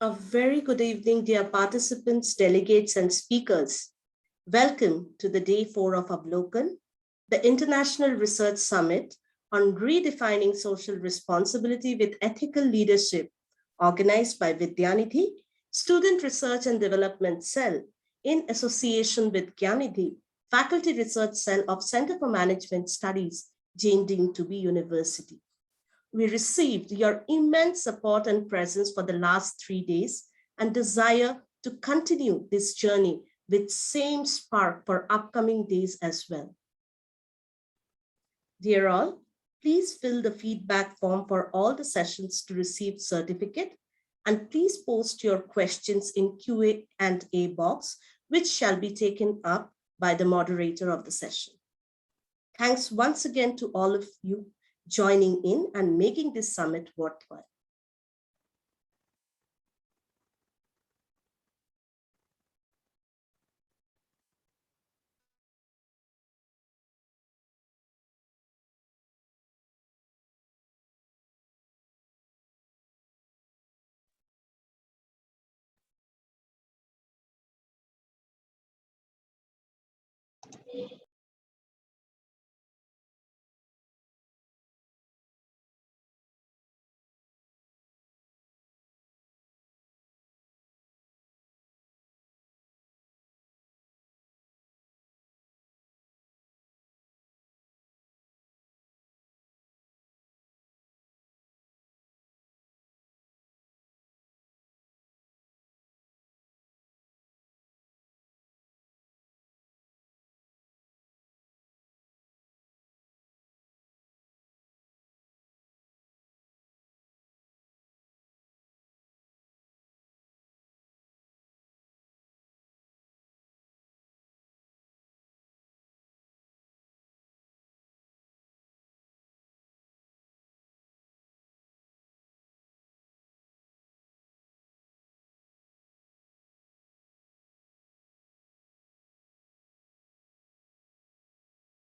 A very good evening, dear participants, delegates, and speakers. Welcome to the day 4 of AVLOKAN, the International Research Summit on Redefining Social Responsibility with Ethical Leadership, organized by Vidyanidhi, Student Research and Development Cell, in association with Gyanidhi, Faculty Research Cell of Center for Management Studies, Jane Dean to be University. We received your immense support and presence for the last 3 days and desire to continue this journey with same spark for upcoming days as well. Dear all, please fill the feedback form for all the sessions to receive certificate, and please post your questions in Q&A box, which shall be taken up by the moderator of the session. Thanks once again to all of you joining in and making this summit worthwhile.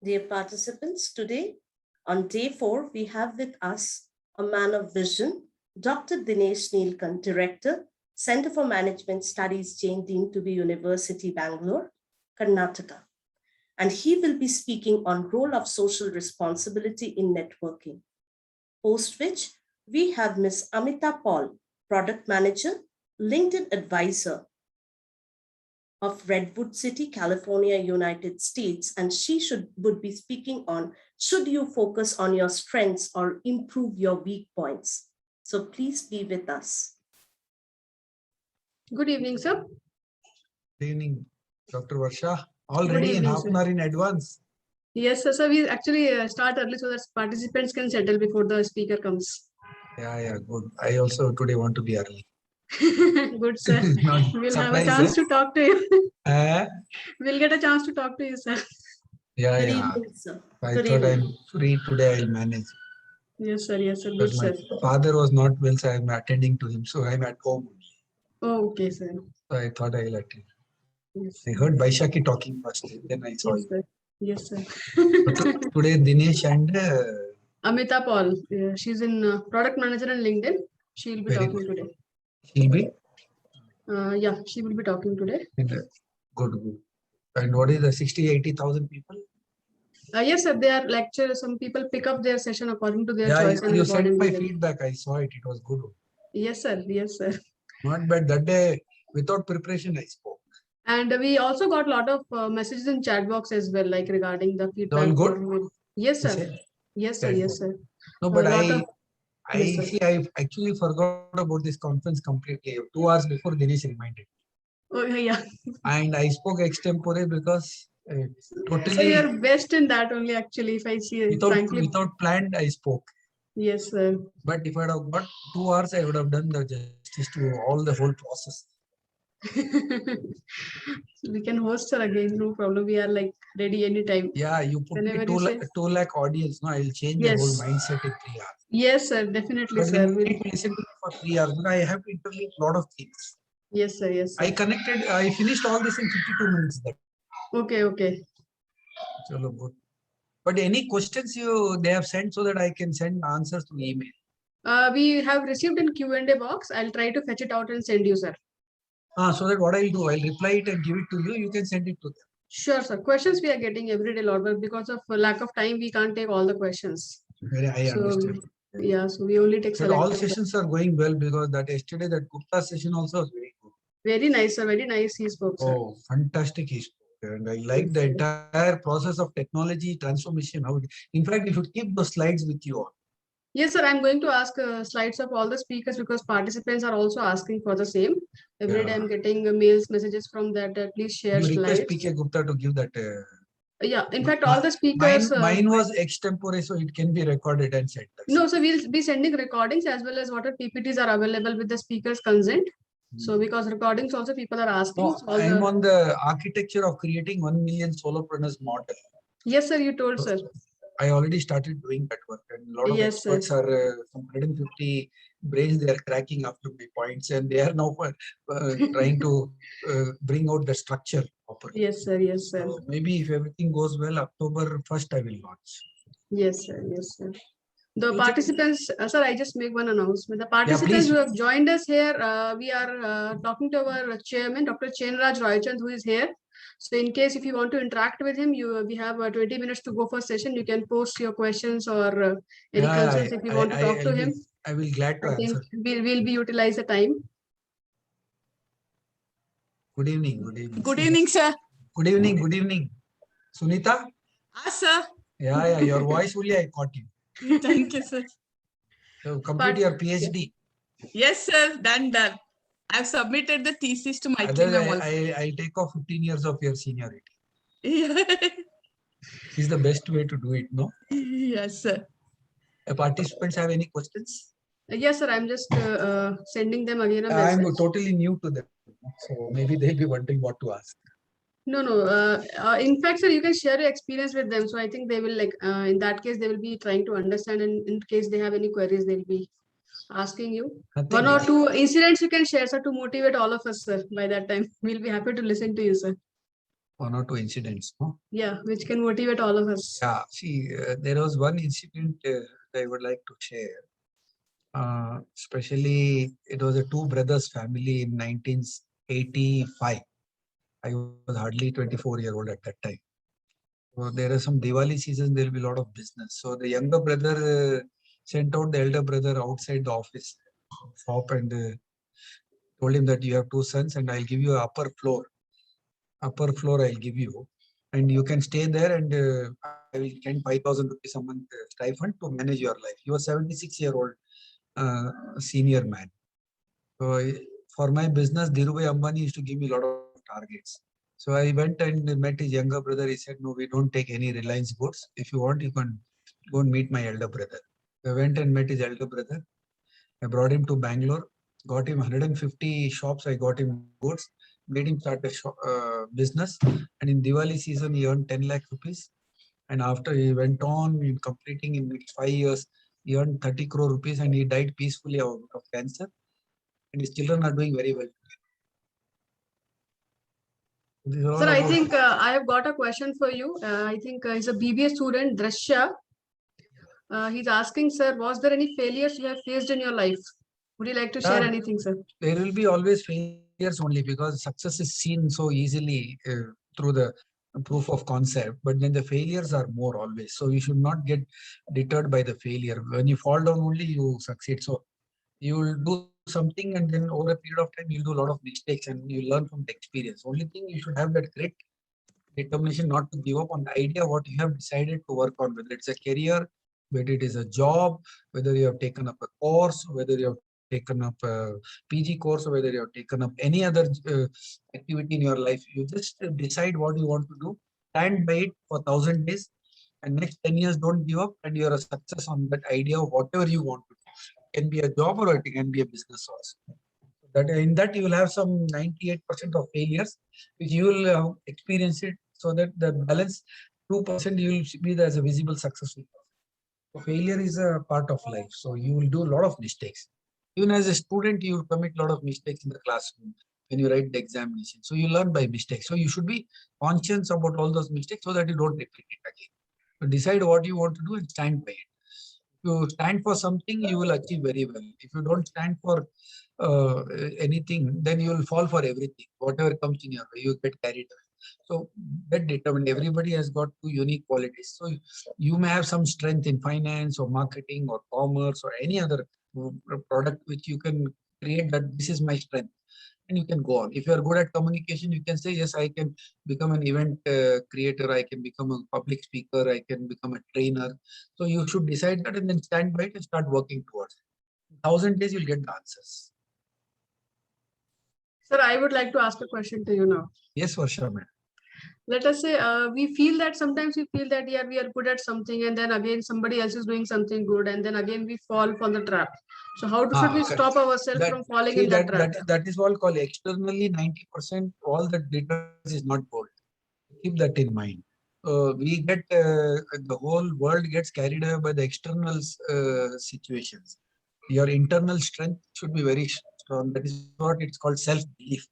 Dear participants, today on day 4, we have with us a man of vision, Dr. Dinesh Neelkan, Director, Center for Management Studies, Jane Dean to be University, Bangalore, Karnataka. And he will be speaking on role of social responsibility in networking. Post which, we have Ms. Amita Paul, Product Manager, LinkedIn Advisor of Redwood City, California, United States, and she would be speaking on, should you focus on your strengths or improve your weak points? So please be with us. Good evening, sir. Good evening, Dr. Varsha. Already in half an hour in advance. Yes, sir. So we actually start early so that participants can settle before the speaker comes. Yeah, good. I also today want to be early. Good, sir. We'll have a chance to talk to you. We'll get a chance to talk to you, sir. Yeah. Evening, sir. I thought I'm free today. I'll manage. Yes, sir. Yes, sir. But good, my sir. father was not well, so I'm attending to him. So I'm at home. Oh, okay, sir. So I thought I'll attend. Yes. I heard Vaishaki talking first, then I saw yes, you. sir. Yes, sir. Today Dinesh and Amita Paul. She's in product manager on LinkedIn. She'll be talking today. She'll be? Yeah, she will be talking today. Good. And what is the 60,000-80,000 people? Yes, sir. They are lecturers. Some people pick up their session according to their choice. You sent my feedback. I saw it. It was good. Yes, sir. Yes, sir. Not bad. That day, without preparation, I spoke. And we also got a lot of messages in chat box as well, like regarding the feedback. All good? Yes, sir. Yes, sir. Yes, sir. No, but I actually forgot about this conference completely. 2 hours before Dinesh reminded. Oh, yeah. And I spoke extempore because totally. So you're best in that only, actually, if I see it. Without planned, I spoke. Yes, sir. But if I had got 2 hours, I would have done the justice to all the whole process. We can host her again, no problem. We are like ready anytime. Yeah, you put me 2 lakh audience. No, I'll change the whole mindset in 3 hours. Yes, sir, definitely, but sir. We'll listen to me for 3 hours. But I have to interleave a lot of things. Yes, sir. Yes, sir. I finished all this in 52 minutes. Okay. Chalo, good. But any questions they have sent so that I can send answers to email. We have received in Q&A box. I'll try to fetch it out and send you, sir. So that what I'll do, I'll reply it and give it to you. You can send it to them. Sure, sir. Questions we are getting every day, Lord, but because of lack of time, we can't take all the questions. I understand. Yeah, so we only take But all selected. sessions are going well because that yesterday that Gupta session also was very good. Very nice, sir. Very nice. He spoke, sir. Oh, fantastic he spoke. And I like the entire process of technology transformation. In fact, you should keep those slides with you all. Yes, sir. I'm going to ask slides of all the speakers because participants are also asking for the same. Every day I'm getting mails, messages from that. Please share You request slides. PK Gupta to give that. Yeah, in fact, all the speakers. Mine was extempore, so it can be recorded and sent. No, so we'll be sending recordings as well as what are PPTs are available with the speaker's consent. So because recordings also people are asking. No, so I'm on the architecture of creating 1 million solopreneurs model. Yes, sir, you told, sir. I already started doing that work, and a lot of experts are some 150 brains they are cracking after my points, and they are now trying to bring out the structure properly. Yes, sir. Yes, sir. So maybe if everything goes well, October 1st I will launch. Yes, sir. Yes, sir. The participants, sir, I just make one announcement. The participants who have joined us here, we are talking to our chairman, Dr. Chenraj Roychand, who is here. So in case if you want to interact with him, we have 20 minutes to go for session. You can post your questions or any concerns if you want to talk to him. I will glad to answer. We'll be utilize the time. Good evening. Good evening. Good evening, sir. Good evening. Good evening. Sunita? Sir. Yeah, your voice only I caught you. Thank you, sir. So complete your PhD. Yes, sir. Done. I've submitted the thesis to my team. I'll take off 15 years of your seniority. Yeah. Is the best way to do it, no? Yes, sir. Participants have any questions? Yes, sir. I'm just sending them again a message. I'm totally new to them. So maybe they'll be wondering what to ask. No. In fact, sir, you can share your experience with them. So I think they will like, in that case, they will be trying to understand. And in case they have any queries, they'll be asking you. One or two incidents you can share, sir, to motivate all of us, sir. By that time, we'll be happy to listen to you, sir. 1 or 2 incidents, no? Yeah, which can motivate all of us. Yeah, see, there was one incident I would like to share. Especially, it was a 2 brothers family in 1985. I was hardly 24-year-old at that time. So there are some Diwali season, there will be a lot of business. So the younger brother sent out the elder brother outside the office shop and told him that you have 2 sons and I'll give you an upper floor. Upper floor I'll give you. And you can stay there and I will send 5,000 rupees a month stipend to manage your life. He was 76-year-old senior man. So for my business, Dhirubhai Ambani used to give me a lot of targets. So I went and met his younger brother. He said, no, we don't take any Reliance goods. If you want, you can go and meet my elder brother. I went and met his elder brother. I brought him to Bangalore, got him 150 shops. I got him goods, made him start a business. And in Diwali season, he earned 10 lakh rupees. And after he went on in completing in next 5 years, he earned 30 crore rupees and he died peacefully out of cancer. And his children are doing very well. Sir, I think I have got a question for you. I think he's a BBA student, Drashya. He's asking, sir, was there any failures you have faced in your life? Would you like to share anything, sir? There will be always failures only because success is seen so easily through the proof of concept, but then the failures are more always. So you should not get deterred by the failure. When you fall down only, you succeed. So you will do something and then over a period of time, you'll do a lot of mistakes and you learn from the experience. Only thing you should have that great determination not to give up on the idea what you have decided to work on, whether it's a career, whether it is a job, whether you have taken up a course, whether you have taken up a PG course, or whether you have taken up any other activity in your life. You just decide what you want to do, stand by it for 1,000 days, and next 10 years, don't give up, and you're a success on that idea of whatever you want to do. It can be a job or it can be a business also. That in that you will have some 98% of failures, which you will experience it, so that the balance 2% you will be as a visible successful. So failure is a part of life. So you will do a lot of mistakes. Even as a student, you commit a lot of mistakes in the classroom when you write the examination. So you learn by mistakes. So you should be conscious about all those mistakes so that you don't repeat it again. So decide what you want to do and stand by it. you stand for something, you will achieve very well. If you don't stand for anything, then you will fall for everything. Whatever comes in your way, you get carried away. So get determined. Everybody has got two unique qualities. So you may have some strength in finance or marketing or commerce or any other product which you can create that this is my strength, and you can go on. If you are good at communication, you can say, yes, I can become an event creator, I can become a public speaker, I can become a trainer. So you should decide that and then stand by it and start working towards it. 1,000 days, you'll get the answers. Sir, I would like to ask a question to you now. Yes, Varsha, ma'am. Let us say we feel that sometimes we feel that yeah, we are good at something, and then again somebody else is doing something good, and then again we fall for the trap. So how should we stop ourselves from falling in that trap? That is what called externally 90% all that glitters is not gold. Keep that in mind. We get the whole world gets carried away by the external situations. Your internal strength should be very strong. That is what it's called self-belief.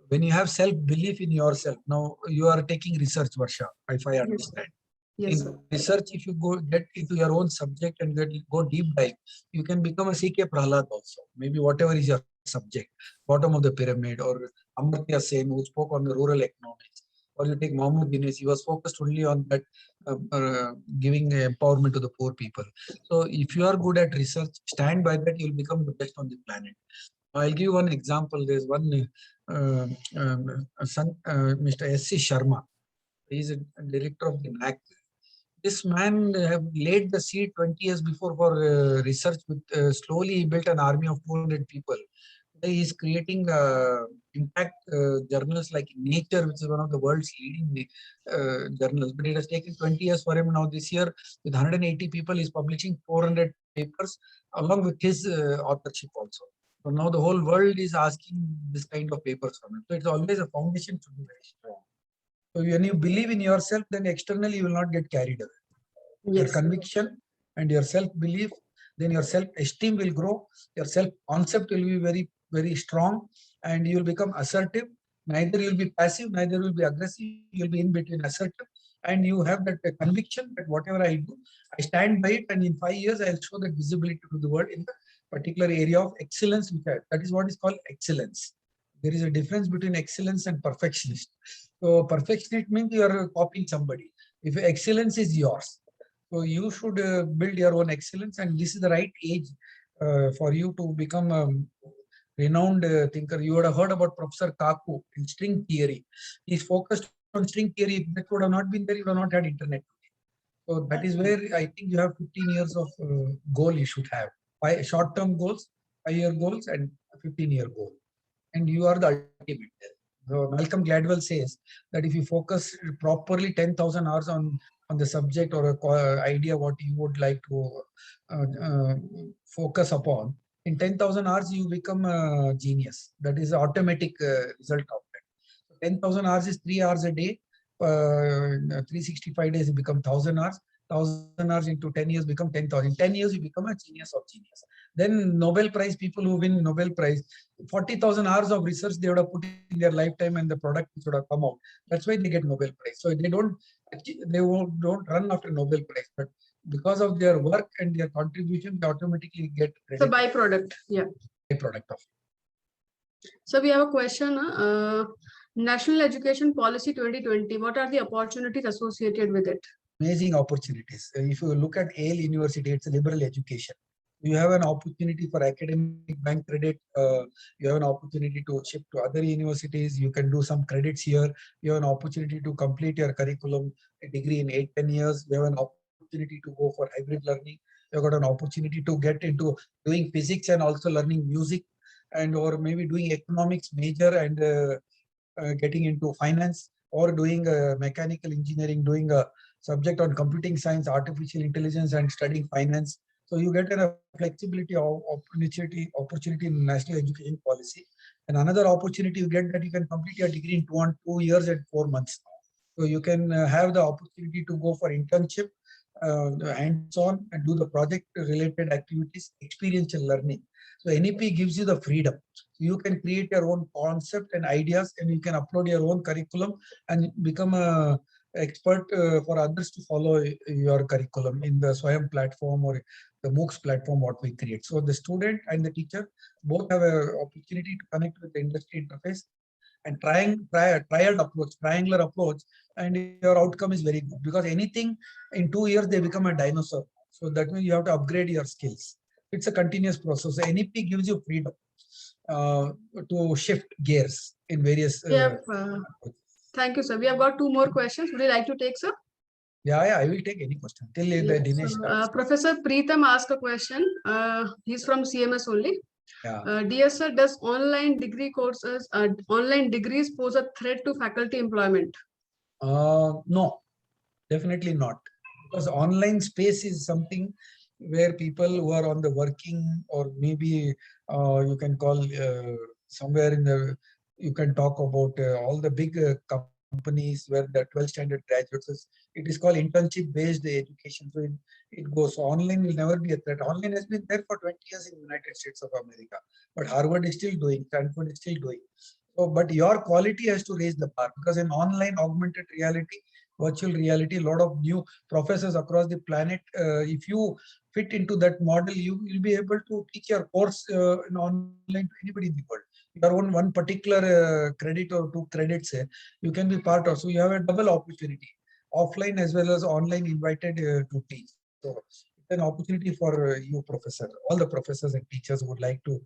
When you have self-belief in yourself, now you are taking research, Varsha, if I understand. Yes, in research, if you go get into your own subject and go deep dive, you can become a C.K. Prahalad also. Maybe whatever is your subject, bottom of the pyramid, or Amartya Sen, who spoke on the rural economics, or you take Mohammed Yunus, he was focused only on that giving empowerment to the poor people. So if you are good at research, stand by that, you'll become the best on the planet. I'll give one example. There's one Mr. S.C. Sharma. He's a director of the NAC. This man have laid the seed 20 years before for research. With slowly he built an army of 200 people. Today he is creating impact journals like Nature, which is one of the world's leading journals. But it has taken 20 years for him. Now this year, with 180 people, he's publishing 400 papers along with his authorship also. So now the whole world is asking this kind of papers from him. So it's always a foundation to be very strong. So when you believe in yourself, then externally you will not get carried away. Yes. Your conviction and your self-belief, then your self-esteem will grow. Your self-concept will be very, very strong, and you will become assertive. Neither you will be passive, neither will be aggressive. You will be in between assertive, and you have that conviction that whatever I do, I stand by it, and in 5 years I will show that visibility to the world in the particular area of excellence. That is what is called excellence. There is a difference between excellence and perfectionist. So perfectionist means you are copying somebody. If excellence is yours, so you should build your own excellence, and this is the right age for you to become a renowned thinker. You would have heard about Professor Kaku in string theory. He's focused on string theory. If that would have not been there, you would have not had internet. So that is where I think you have 15 years of goal you should have. Short-term goals, 5-year goals, and 15-year goal. And you are the ultimate. So Malcolm Gladwell says that if you focus properly 10,000 hours on the subject or a idea what you would like to focus upon, in 10,000 hours you become a genius. That is the automatic result of that. 10,000 hours is 3 hours a day. 365 days you become 1,000 hours. 1,000 hours into 10 years become 10,000. In 10 years you become a genius of genius. Then Nobel Prize, people who win Nobel Prize, 40,000 hours of research they would have put in their lifetime, and the product which would have come out. That's why they get Nobel Prize. So they don't run after Nobel Prize, but because of their work and their contribution, they automatically get credit. It's a byproduct. Yeah. Byproduct of it. So we have a question. National Education Policy 2020. What are the opportunities associated with it? Amazing opportunities. If you look at Yale University, it's a liberal education. You have an opportunity for academic bank credit. You have an opportunity to shift to other universities. You can do some credits here. You have an opportunity to complete your curriculum, a degree in 8-10 years. You have an opportunity to go for hybrid learning. You've got an opportunity to get into doing physics and also learning music, and or maybe doing economics major and getting into finance, or doing mechanical engineering, doing a subject on computing science, artificial intelligence, and studying finance. So you get a flexibility of opportunity in national education policy. And another opportunity you get that you can complete your degree in 2 years and 4 months. So you can have the opportunity to go for internship, hands-on, and do the project-related activities, experiential learning. So NEP gives you the freedom. You can create your own concept and ideas, and you can upload your own curriculum and become a expert for others to follow your curriculum in the Swayam platform or the MOOCs platform what we create. So the student and the teacher both have an opportunity to connect with the industry interface and triangular approach, and your outcome is very good, because anything in 2 years they become a dinosaur. So that means you have to upgrade your skills. It's a continuous process. So NEP gives you freedom to shift gears in various. Thank you, sir. We have got 2 more questions. Would you like to take, sir? Yeah, I will take any question till the Dinesh starts. Professor Preetham asked a question. He's from CMS only. Yeah. Dear sir, does online degree courses, online degrees pose a threat to faculty employment? No, definitely not. Because online space is something where people who are on the working, or maybe you can call somewhere in the, you can talk about all the big companies where the 12th standard graduates, it is called internship based education. So it goes. So online will never be a threat. Online has been there for 20 years in the United States of America, but Harvard is still doing, Stanford is still doing. So, but your quality has to raise the bar, because in online augmented reality, virtual reality, a lot of new professors across the planet, if you fit into that model, you will be able to teach your course in online to anybody in the world. Your own one particular credit or 2 credits, you can be part of. So you have a double opportunity, offline as well as online, invited to teach. So it's an opportunity for you, professor. All the professors and teachers would like to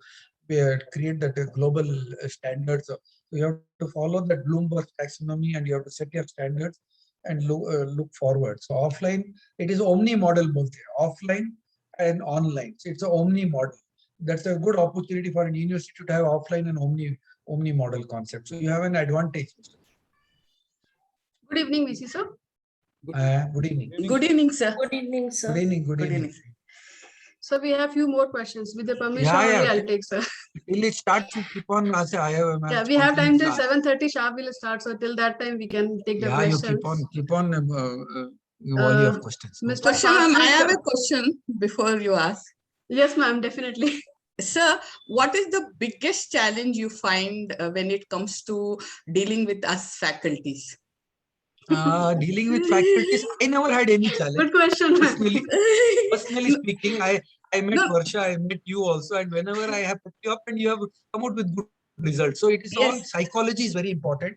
create that global standards. So you have to follow that Bloomberg taxonomy, and you have to set your standards and look forward. So offline, it is omni model, both offline and online. So it's an omni model. That's a good opportunity for an university to have offline and omni model concept. So you have an advantage. Good evening, VC sir. Good evening. Good evening, sir. Good evening, sir. Good evening. Good evening. So we have few more questions. With the permission, only I'll take, sir. Till it starts, you keep on. Yeah, we have time till 7:30 sharp. We'll start. So till that time, we can take the questions. You keep on. Volley of questions. Mr. Question, ma'am, I have a question before you ask. Yes, ma'am, definitely. Sir, what is the biggest challenge you find when it comes to dealing with us faculties? Dealing with faculties, I never had any challenge. Good question. Personally speaking, I met Varsha, I met you also, and whenever I have picked you up and you have come out with good results. So it is all, psychology is very important.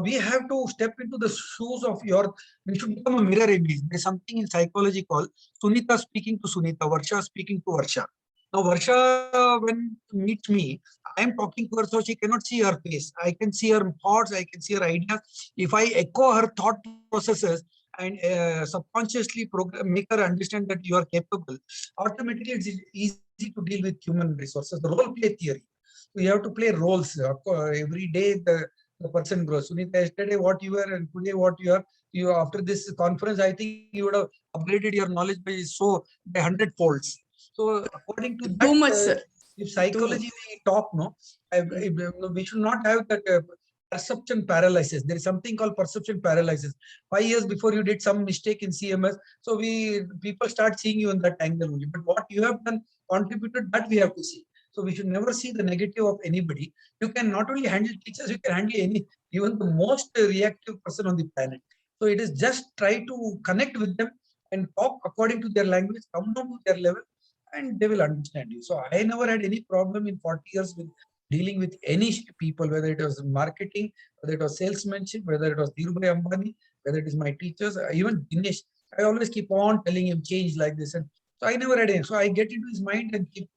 We have to step into the shoes of we should become a mirror image. There's something in psychology called Sunita speaking to Sunita, Varsha speaking to Varsha. Now Varsha, when meets me, I am talking to her, so she cannot see her face. I can see her thoughts, I can see her ideas. If I echo her thought processes and subconsciously make her understand that you are capable, automatically it's easy to deal with human resources. The role play theory. We have to play roles. Every day the person grows. Sunita, yesterday what you were and today what you are. You, after this conference, I think you would have upgraded your knowledge by 100 folds. So according to that, too much, sir. If psychology we talk, we should not have that perception paralysis. There is something called perception paralysis. 5 years before you did some mistake in CMS, so people start seeing you in that angle only. But what you have done, contributed, that we have to see. So we should never see the negative of anybody. You can not only handle teachers, you can handle even the most reactive person on the planet. So it is just try to connect with them and talk according to their language, come down to their level, and they will understand you. So I never had any problem in 40 years with dealing with any people, whether it was marketing, whether it was salesmanship, whether it was Dhirubhai Ambani, whether it is my teachers, even Dinesh. I always keep on telling him change like this. And so I never had any. So I get into his mind and keep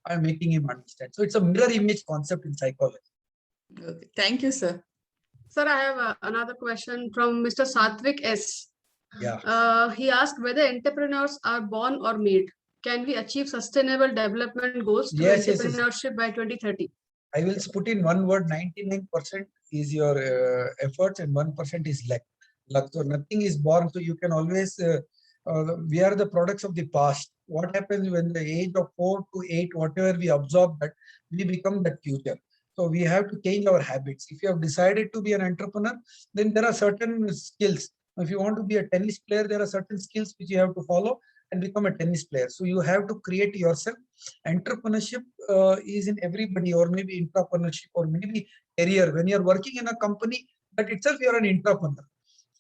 I'm making him understand. So it's a mirror image concept in psychology. Okay. Thank you, sir. Sir, I have another question from Mr. Satvik S. Yeah. He asked whether entrepreneurs are born or made. Can we achieve sustainable development goals through entrepreneurship by 2030? I will put in one word: 99% is your efforts and 1% is luck. So nothing is born. So you can always, we are the products of the past. What happens when the age of 4 to 8, whatever we absorb, that we become that future. So we have to change our habits. If you have decided to be an entrepreneur, then there are certain skills. If you want to be a tennis player, there are certain skills which you have to follow and become a tennis player. So you have to create yourself. Entrepreneurship is in everybody, or maybe entrepreneurship, or maybe career. When you're working in a company, that itself you're an entrepreneur.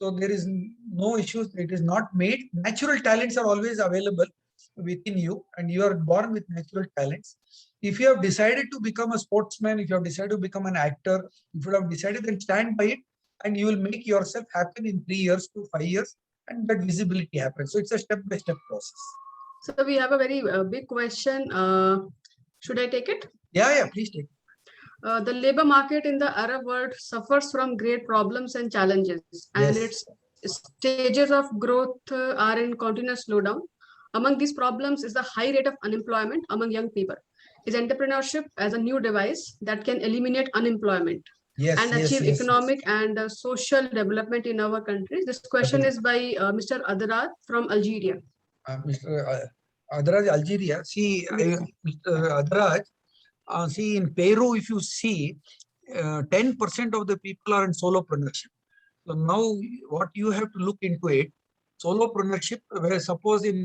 So there is no issues. It is not made. Natural talents are always available within you, and you are born with natural talents. If you have decided to become a sportsman, if you have decided to become an actor, if you have decided, then stand by it, and you will make yourself happen in 3 years to 5 years, and that visibility happens. So it's a step-by-step process. So we have a very big question. Should I take it? Yeah, please take it. The labor market in the Arab world suffers from great problems and challenges, and its stages of growth are in continuous slowdown. Among these problems is the high rate of unemployment among young people. Is entrepreneurship as a new device that can eliminate unemployment and achieve economic and social development in our countries? This question is by Mr. Adrad from Algeria. Mr. Adraj, Algeria. See, Mr. Adraj, see, in Peru, if you see, 10% of the people are in solopreneurship. So now what you have to look into it, solopreneurship, where suppose in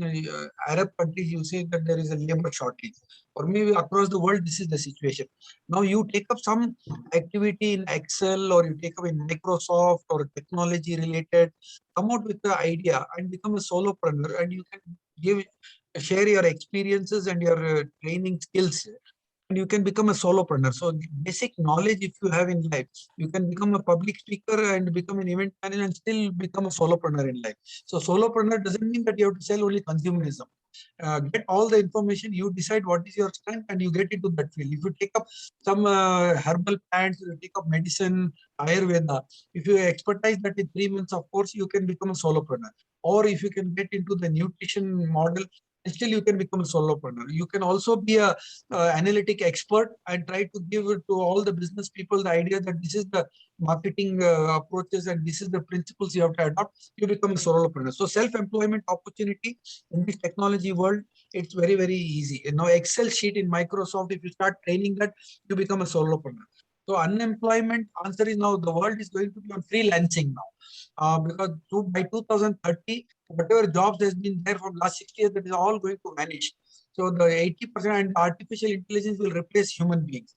Arab countries, you say that there is a labor shortage. Or maybe across the world, this is the situation. Now you take up some activity in Excel, or you take up in Microsoft or technology related, come out with the idea and become a solopreneur, and you can share your experiences and your training skills, and you can become a solopreneur. So basic knowledge, if you have in life, you can become a public speaker and become an event manager and still become a solopreneur in life. So solopreneur doesn't mean that you have to sell only consumerism. Get all the information, you decide what is your strength, and you get into that field. If you take up some herbal plants, you take up medicine, Ayurveda, if you expertise that in 3 months, of course, you can become a solopreneur. Or if you can get into the nutrition model, and still you can become a solopreneur. You can also be a analytic expert and try to give it to all the business people the idea that this is the marketing approaches and this is the principles you have to adopt. You become a solopreneur. So self-employment opportunity in this technology world, it's very, very easy. You know, Excel sheet in Microsoft, if you start training that, you become a solopreneur. So unemployment answer is now the world is going to be on freelancing now, because by 2030, whatever jobs has been there for the last 60 years, that is all going to vanish. So the 80% and artificial intelligence will replace human beings.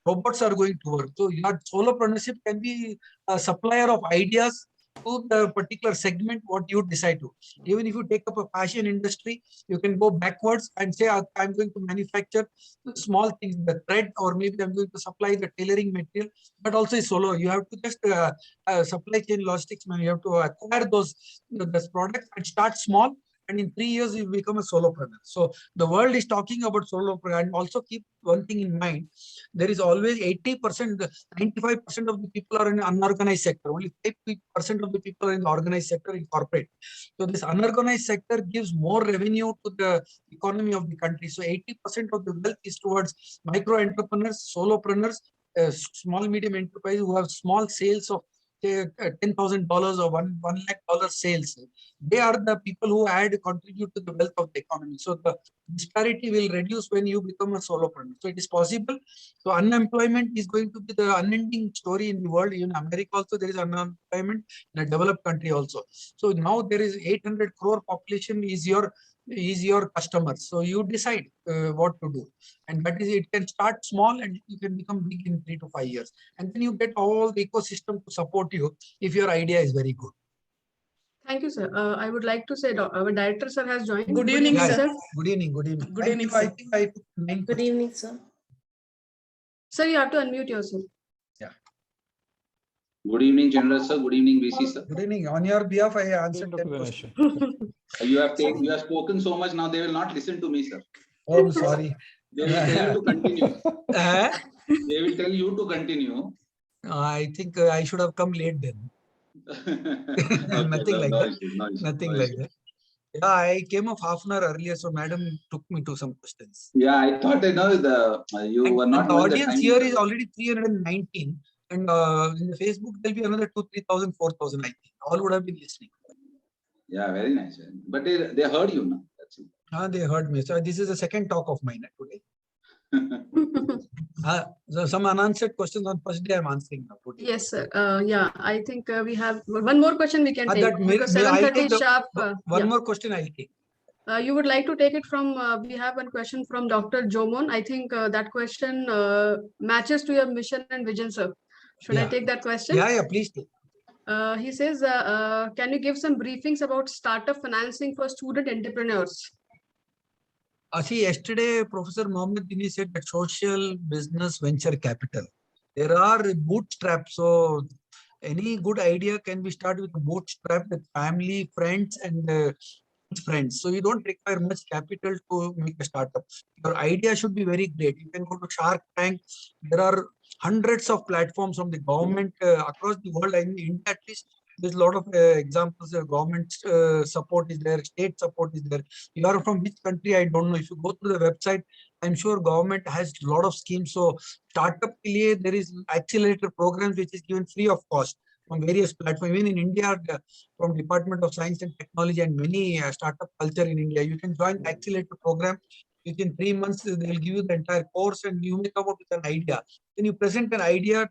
Robots are going to work. So your solopreneurship can be a supplier of ideas to the particular segment what you decide to. Even if you take up a fashion industry, you can go backwards and say, I'm going to manufacture small things, the thread, or maybe I'm going to supply the tailoring material, but also is solo. You have to just supply chain logistics, man. You have to acquire those products and start small. And in 3 years, you become a solopreneur. So the world is talking about solopreneur. And also keep one thing in mind. There is always 80%, 95% of the people are in unorganized sector. Only 5% of the people are in the organized sector in corporate. So this unorganized sector gives more revenue to the economy of the country. So 80% of the wealth is towards micro entrepreneurs, solopreneurs, small medium enterprises who have small sales of $10,000 or $1 lakh sales. They are the people who contribute to the wealth of the economy. So the disparity will reduce when you become a solopreneur. So it is possible. So unemployment is going to be the unending story in the world. In America also there is unemployment, in a developed country also. So now there is 800 crore population is your customer. So you decide what to do. And that is, it can start small and you can become big in 3 to 5 years. And then you get all the ecosystem to support you if your idea is very good. Thank you, sir. I would like to say our director, sir, has joined. Good evening, sir. Good evening. Good evening. Good evening, sir. Good evening, sir. Sir, you have to unmute yourself. Yeah. Good evening, General sir. Good evening, VC sir. Good evening. On your behalf, I answered that question. You have spoken so much now. They will not listen to me, sir. Oh, I'm sorry. They will tell you to continue. They will tell you to continue. I think I should have come late then. Okay, Nothing like that. Nothing like that. Yeah, I came off half an hour earlier, so madam took me to some questions. Yeah, I thought you were not. The audience here is already 319, and in the Facebook there'll be another 2,000, 3,000, 4,000. I think all would have been listening. Yeah, very nice. But they heard you now. That's it. They heard me. So this is the second talk of mine today. So some unanswered questions on first day I'm answering now today. Yes, sir. Yeah, I think we have one more question we can take. Because 7:30 sharp. One more question I'll take. You would like to take it from, we have one question from Dr. Jomon. I think that question matches to your mission and vision, sir. Should I take that question? Yeah, please take. He says, can you give some briefings about startup financing for student entrepreneurs? See, yesterday, Professor Mohammed Dini said that social business venture capital. There are bootstraps. So any good idea can be started with a bootstrap with family, friends, and friends. So you don't require much capital to make a startup. Your idea should be very great. You can go to Shark Tank. There are hundreds of platforms from the government across the world. In India, at least, there's a lot of examples. Government support is there, state support is there. You are from which country? I don't know. If you go to the website, I'm sure government has a lot of schemes. So startup ke liye, there is accelerator programs which is given free of cost from various platforms. Even in India, from Department of Science and Technology and many startup culture in India, you can join accelerator program. Within 3 months, they will give you the entire course and you may come up with an idea. Then you present an idea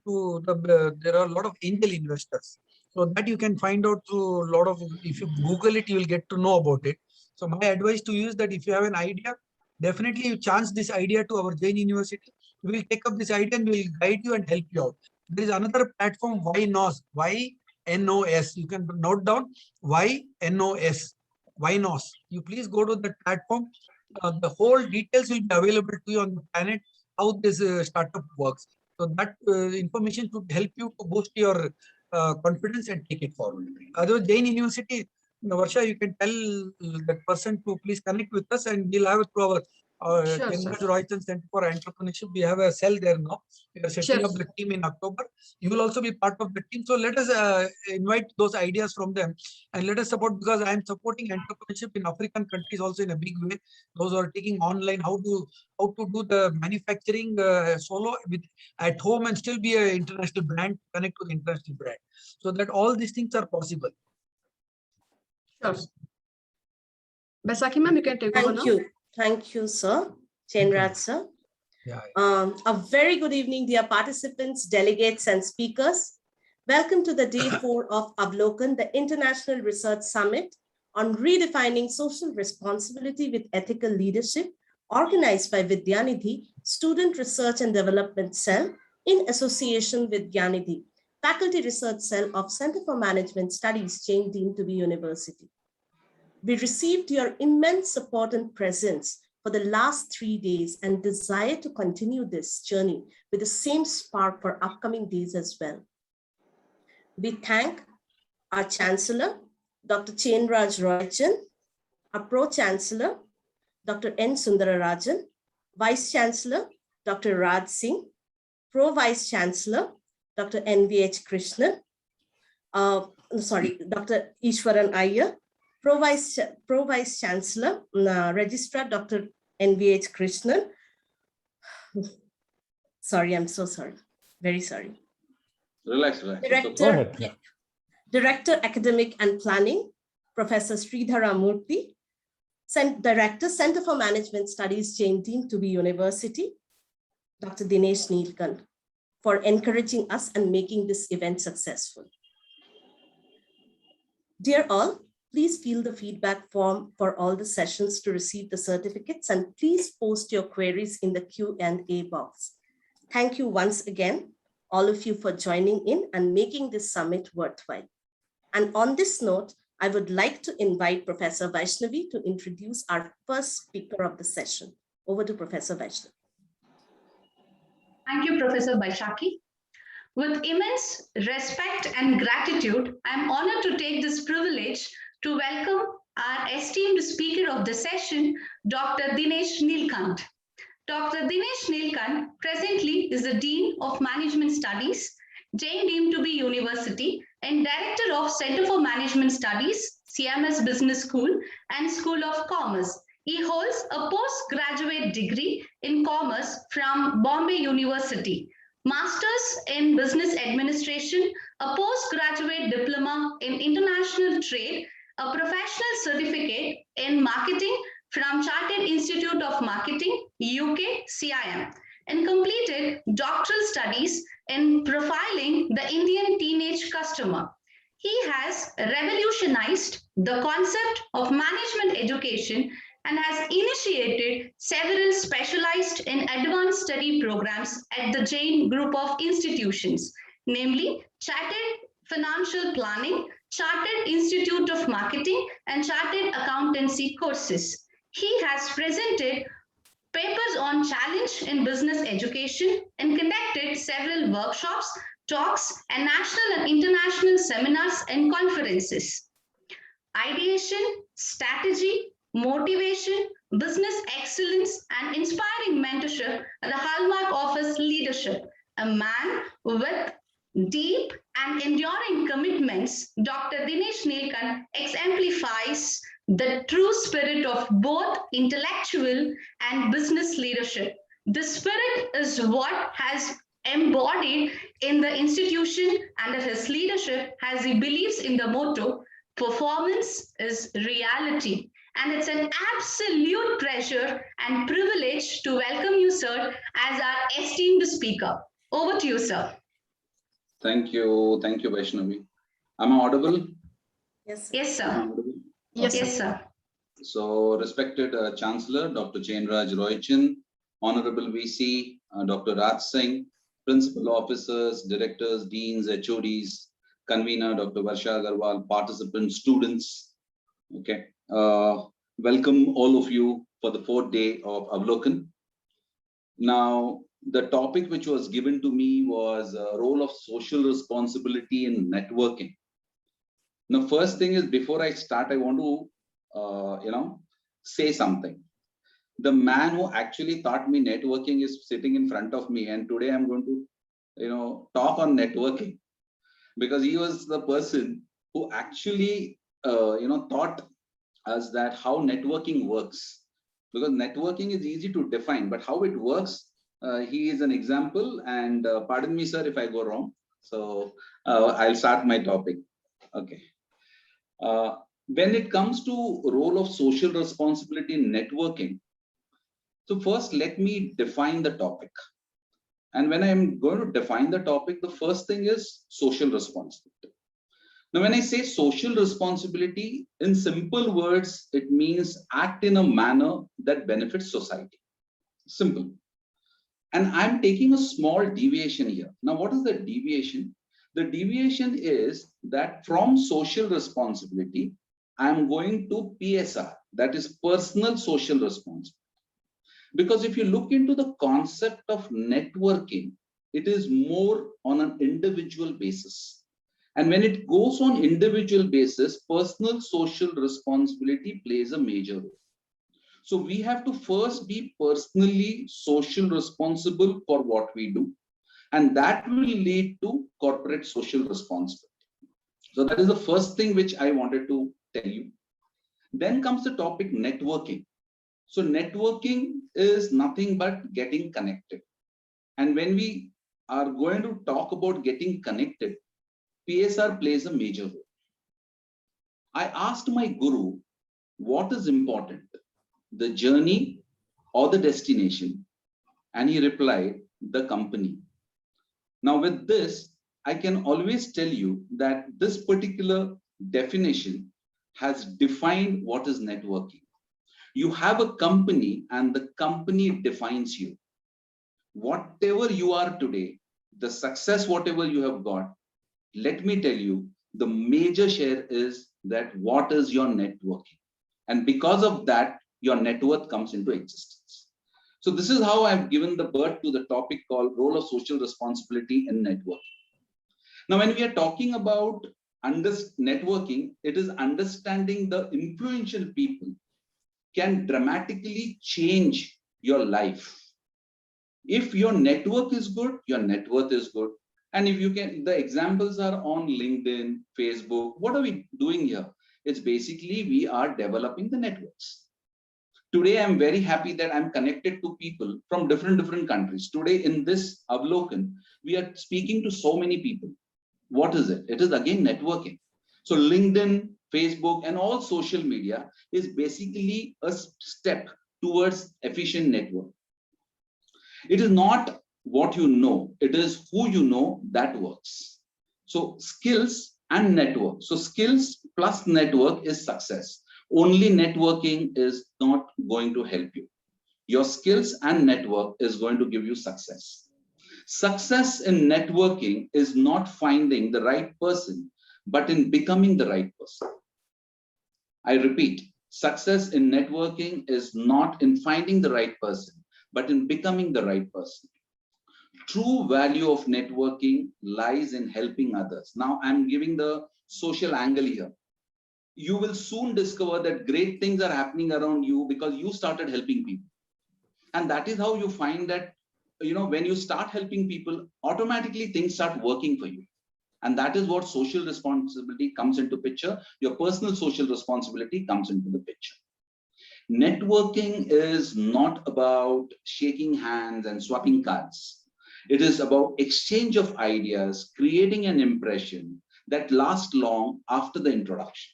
there are a lot of angel investors. So that you can find out through a lot of, if you Google it, you will get to know about it. So my advice to you is that if you have an idea, definitely you chance this idea to our Jain University. We will take up this idea and we will guide you and help you out. There is another platform, YNOS, YNOS. You can note down YNOS, YNOS. You please go to that platform. The whole details will be available to you on the planet, how this startup works. So that information should help you to boost your confidence and take it forward. Otherwise, Jain University, Varsha, you can tell that person to please connect with us and we'll have it through our Sure, Cambridge sir. Royston Center for Entrepreneurship. We have a cell there now. We are setting Sure. up the team in October. You will also be part of the team. So let us invite those ideas from them and let us support, because I am supporting entrepreneurship in African countries also in a big way. Those who are taking online, how to do the manufacturing solo with at home and still be an international brand, connect to the international brand. So that all these things are possible. Sure. Baisakhi ma'am, you can take over now. Thank you, sir. Chenraj, sir. Yeah. A very good evening, dear participants, delegates, and speakers. Welcome to the day 4 of AVLOKAN, the International Research Summit on Redefining Social Responsibility with Ethical Leadership, organized by Vidyanidhi, Student Research and Development Cell, in association with Gyanidhi, Faculty Research Cell of Center for Management Studies, Jain Deemed to be University. We received your immense support and presence for the last 3 days and desire to continue this journey with the same spark for upcoming days as well. We thank our Chancellor, Dr. Chenraj Roychan, our Pro-Chancellor, Dr. N. Sundararajan, Vice Chancellor, Dr. Raj Singh, Pro-Vice Chancellor, Dr. N.V.H. Krishnan, Dr. Ishwaran Iyer, Pro-Vice Chancellor, Registrar Dr. N.V.H. Krishnan. Sorry, I'm so sorry. Very sorry. Relax. Director Academic and Planning, Professor Sridhara Murthy. Director, Center for Management Studies, Jain Deemed to be University, Dr. Dinesh Neelkant, for encouraging us and making this event successful. Dear all, please fill the feedback form for all the sessions to receive the certificates, and please post your queries in the Q&A box. Thank you once again, all of you, for joining in and making this summit worthwhile. And on this note, I would like to invite Professor Vaishnavi to introduce our first speaker of the session. Over to Professor Vaishnavi. Thank you, Professor Baishakhi. With immense respect and gratitude, I am honored to take this privilege to welcome our esteemed speaker of the session, Dr. Dinesh Neelkant. Dr. Dinesh Neelkant presently is the Dean of Management Studies, Jain Deemed to be University, and Director of Center for Management Studies, CMS Business School and School of Commerce. He holds a postgraduate degree in commerce from Bombay University, Masters in Business Administration, a postgraduate diploma in International Trade, a professional certificate in marketing from Chartered Institute of Marketing, UK, CIM, and completed doctoral studies in profiling the Indian teenage customer. He has revolutionized the concept of management education and has initiated several specialized and advanced study programs at the Jain Group of institutions, namely Chartered financial planning, Chartered Institute of Marketing, and Chartered Accountancy courses. He has presented papers on challenge in business education and conducted several workshops, talks, and national and international seminars and conferences. Ideation, strategy, motivation, business excellence, and inspiring mentorship are the hallmark of his leadership. A man with deep and enduring commitments, Dr. Dinesh Nilekant exemplifies the true spirit of both intellectual and business leadership. The spirit is what has embodied in the institution under his leadership, as he believes in the motto, performance is reality. And it's an absolute pleasure and privilege to welcome you, sir, as our esteemed speaker. Over to you, sir. Thank you, Vaishnavi. Am I audible? Yes, sir. Yes, sir. Yes, Yes, sir. So, respected Chancellor, Dr. Jainraj Roychan, Honorable VC, Dr. Raj Singh, Principal Officers, Directors, Deans, HODs, Convener, Dr. Varsha Agarwal, participants, students. Okay. Welcome all of you for the 4th day of AVLOKAN. Now, the topic which was given to me was role of social responsibility in networking. Now, first thing is, before I start, I want to say something. The man who actually taught me networking is sitting in front of me, and today I'm going to talk on networking, because he was the person who actually taught us that how networking works. Because networking is easy to define, but how it works, he is an example. And pardon me, sir, if I go wrong. So I'll start my topic. Okay. When it comes to role of social responsibility in networking, so first let me define the topic. And when I'm going to define the topic, the first thing is social responsibility. Now, when I say social responsibility, in simple words, it means act in a manner that benefits society. Simple. And I'm taking a small deviation here. Now, what is the deviation? The deviation is that from social responsibility, I'm going to PSR, that is personal social responsibility. Because if you look into the concept of networking, it is more on an individual basis. And when it goes on individual basis, personal social responsibility plays a major role. So we have to first be personally social responsible for what we do. And that will lead to corporate social responsibility. So that is the first thing which I wanted to tell you. Then comes the topic networking. So networking is nothing but getting connected. And when we are going to talk about getting connected, PSR plays a major role. I asked my guru, what is important, the journey or the destination? And he replied, the company. Now with this, I can always tell you that this particular definition has defined what is networking. You have a company and the company defines you. Whatever you are today, the success, whatever you have got, let me tell you, the major share is that what is your networking? And because of that, your net worth comes into existence. So this is how I've given the birth to the topic called role of social responsibility in networking. Now, when we are talking about networking, it is understanding the influential people can dramatically change your life. If your network is good, your net worth is good. And if you can, the examples are on LinkedIn, Facebook. What are we doing here? It's basically we are developing the networks. Today, I'm very happy that I'm connected to people from different countries. Today in this AVLOKAN, we are speaking to so many people. What is it? It is again networking. So LinkedIn, Facebook, and all social media is basically a step towards efficient network. It is not what you know, it is who you know that works. So skills and network. So skills plus network is success. Only networking is not going to help you. Your skills and network is going to give you success. Success in networking is not finding the right person, but in becoming the right person. I repeat, success in networking is not in finding the right person, but in becoming the right person. True value of networking lies in helping others. Now I'm giving the social angle here. You will soon discover that great things are happening around you because you started helping people. And that is how you find that, when you start helping people, automatically things start working for you. And that is what social responsibility comes into picture. Your personal social responsibility comes into the picture. Networking is not about shaking hands and swapping cards. It is about exchange of ideas, creating an impression that lasts long after the introduction.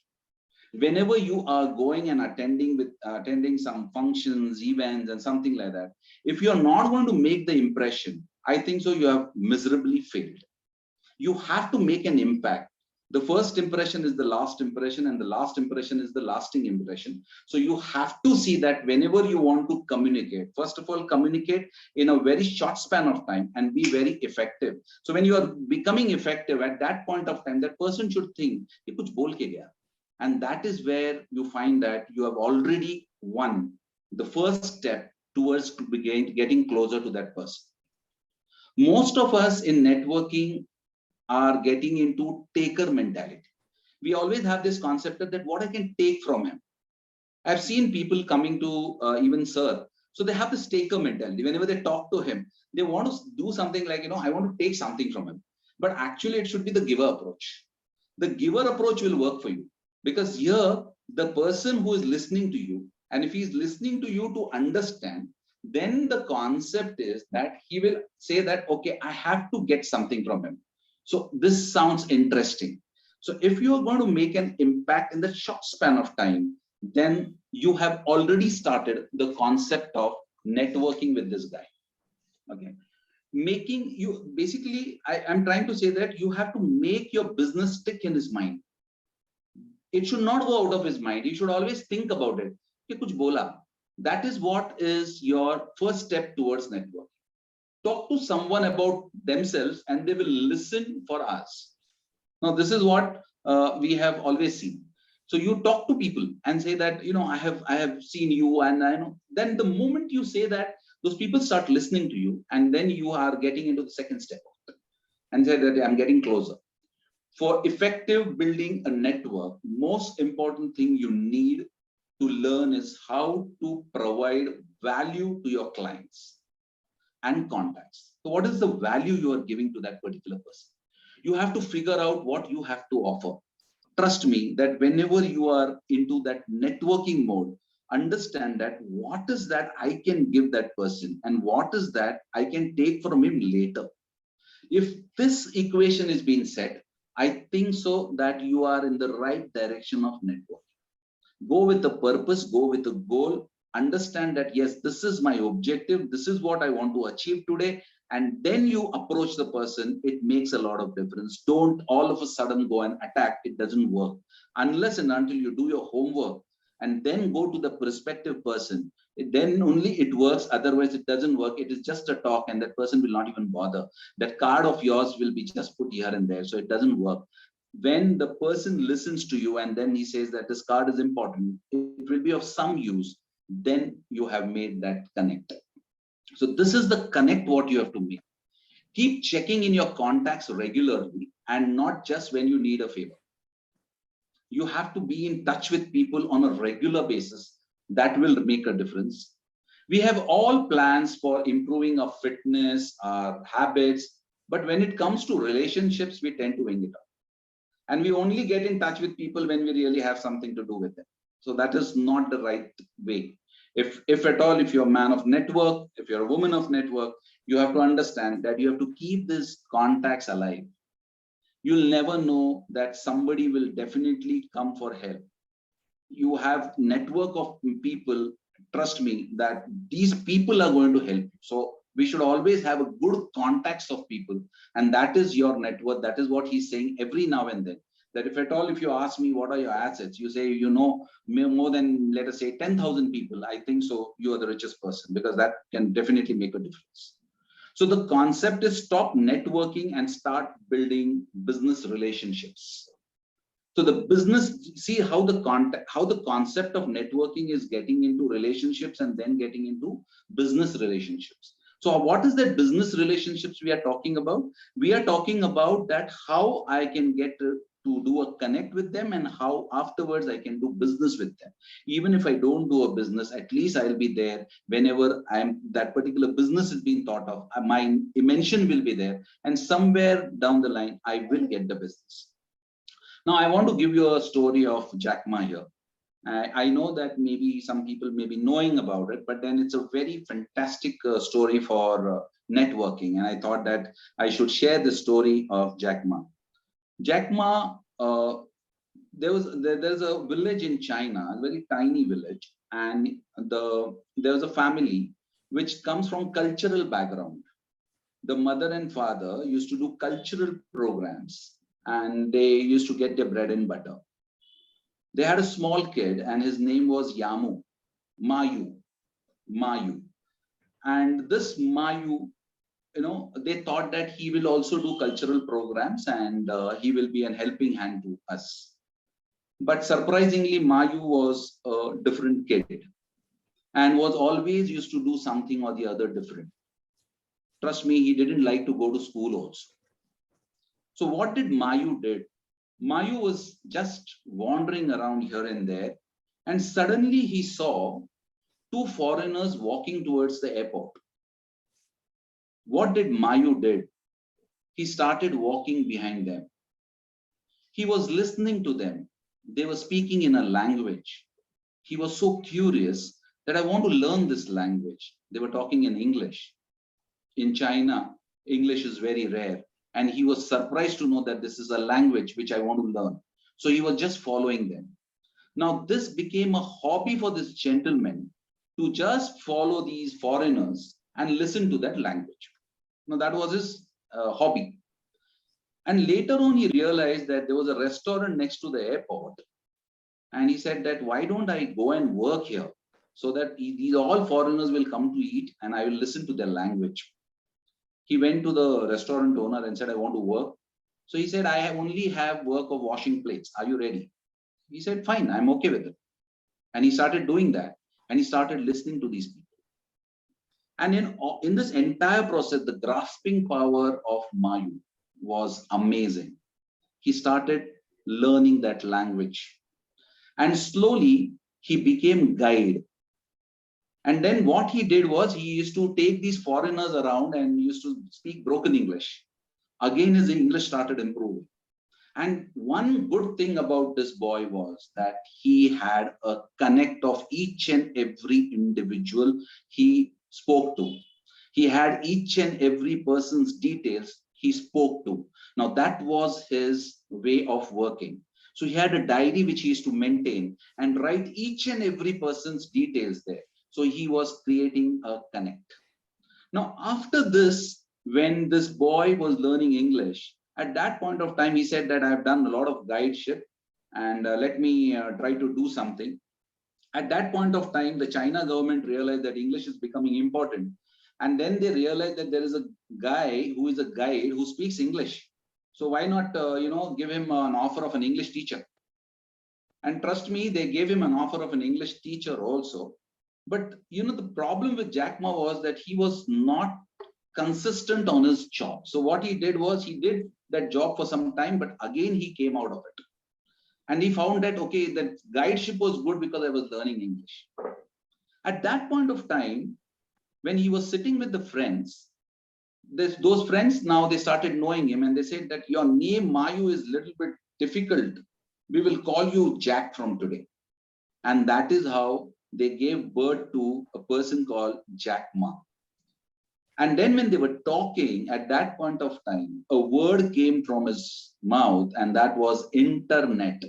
Whenever you are going and attending some functions, events, and something like that, if you're not going to make the impression, I think so you have miserably failed. You have to make an impact. The first impression is the last impression, and the last impression is the lasting impression. So you have to see that whenever you want to communicate, first of all, communicate in a very short span of time and be very effective. So when you are becoming effective at that point of time, that person should think, "Ye kuch bol ke gaya." And that is where you find that you have already won the first step towards getting closer to that person. Most of us in networking are getting into taker mentality. We always have this concept that what I can take from him. I've seen people coming to even sir. So they have this taker mentality. Whenever they talk to him, they want to do something like, I want to take something from him. But actually it should be the giver approach. The giver approach will work for you. Because here, the person who is listening to you, and if he's listening to you to understand, then the concept is that he will say that, okay, I have to get something from him. So this sounds interesting. So if you are going to make an impact in the short span of time, then you have already started the concept of networking with this guy. Okay. Making you, basically, I'm trying to say that you have to make your business stick in his mind. It should not go out of his mind. He should always think about it. Ki kuch bola. That is what is your first step towards networking. Talk to someone about themselves and they will listen for us. Now, this is what we have always seen. So you talk to people and say that, I have seen you, and I know. Then the moment you say that, those people start listening to you, and then you are getting into the second step of it and say that I'm getting closer. For effective building a network, most important thing you need to learn is how to provide value to your clients and contacts. So what is the value you are giving to that particular person? You have to figure out what you have to offer. Trust me that whenever you are into that networking mode, understand that what is that I can give that person and what is that I can take from him later. If this equation is being set, I think so that you are in the right direction of networking. Go with the purpose, go with the goal, understand that yes, this is my objective, this is what I want to achieve today, and then you approach the person. It makes a lot of difference. Don't all of a sudden go and attack. It doesn't work. Unless and until you do your homework and then go to the prospective person, then only it works. Otherwise it doesn't work. It is just a talk and that person will not even bother. That card of yours will be just put here and there, so it doesn't work. When the person listens to you and then he says that this card is important, it will be of some use, then you have made that connect. So this is the connect what you have to make. Keep checking in your contacts regularly and not just when you need a favor. You have to be in touch with people on a regular basis. That will make a difference. We have all plans for improving our fitness, our habits, but when it comes to relationships, we tend to wing it up. And we only get in touch with people when we really have something to do with them. So that is not the right way. If at all, if you're a man of network, if you're a woman of network, you have to understand that you have to keep these contacts alive. You'll never know that somebody will definitely come for help. You have network of people, trust me, that these people are going to help you. So we should always have a good contacts of people, and that is your network. That is what he's saying every now and then. That if at all, if you ask me what are your assets, you say, more than, let us say, 10,000 people, I think so you are the richest person, because that can definitely make a difference. So the concept is stop networking and start building business relationships. So the business, see how the concept of networking is getting into relationships and then getting into business relationships. So what is that business relationships we are talking about? We are talking about that how I can get to do a connect with them and how afterwards I can do business with them. Even if I don't do a business, at least I'll be there whenever that particular business is being thought of. My mention will be there, and somewhere down the line, I will get the business. Now, I want to give you a story of Jack Ma here. I know that maybe some people may be knowing about it, but then it's a very fantastic story for networking. And I thought that I should share the story of Jack Ma. Jack Ma, there's a village in China, a very tiny village, and there was a family which comes from cultural background. The mother and father used to do cultural programs, and they used to get their bread and butter. They had a small kid, and his name was Mayu. And this Mayu, they thought that he will also do cultural programs and he will be a helping hand to us. But surprisingly, Mayu was a different kid and was always used to do something or the other different. Trust me, he didn't like to go to school also. So what did Mayu did? Mayu was just wandering around here and there, and suddenly he saw two foreigners walking towards the airport. What did Mayu did? He started walking behind them. He was listening to them. They were speaking in a language. He was so curious that I want to learn this language. They were talking in English. In China, English is very rare. And he was surprised to know that this is a language which I want to learn. So he was just following them. Now, this became a hobby for this gentleman to just follow these foreigners and listen to that language. Now, that was his hobby. And later on, he realized that there was a restaurant next to the airport. And he said that, why don't I go and work here so that these all foreigners will come to eat and I will listen to their language. He went to the restaurant owner and said, I want to work. So he said, I only have work of washing plates. Are you ready? He said, fine, I'm okay with it. And he started doing that. And he started listening to these people. And in this entire process, the grasping power of Mayu was amazing. He started learning that language. And slowly, he became guide. And then what he did was he used to take these foreigners around and used to speak broken English. Again, his English started improving. And one good thing about this boy was that he had a connect of each and every individual he spoke to. He had each and every person's details he spoke to. Now that was his way of working. So he had a diary which he used to maintain and write each and every person's details there. So he was creating a connect. Now, after this, when this boy was learning English, at that point of time, he said that I've done a lot of guideship and let me try to do something. At that point of time, the China government realized that English is becoming important. And then they realized that there is a guy who is a guide who speaks English. So why not, give him an offer of an English teacher? And trust me, they gave him an offer of an English teacher also. But, the problem with Jack Ma was that he was not consistent on his job. So what he did was he did that job for some time, but again, he came out of it. And he found that, okay, that guideship was good because I was learning English. At that point of time, when he was sitting with the friends, those friends now they started knowing him and they said that your name Mayu is a little bit difficult. We will call you Jack from today. And that is how they gave birth to a person called Jack Ma. And then when they were talking at that point of time, a word came from his mouth and that was internet.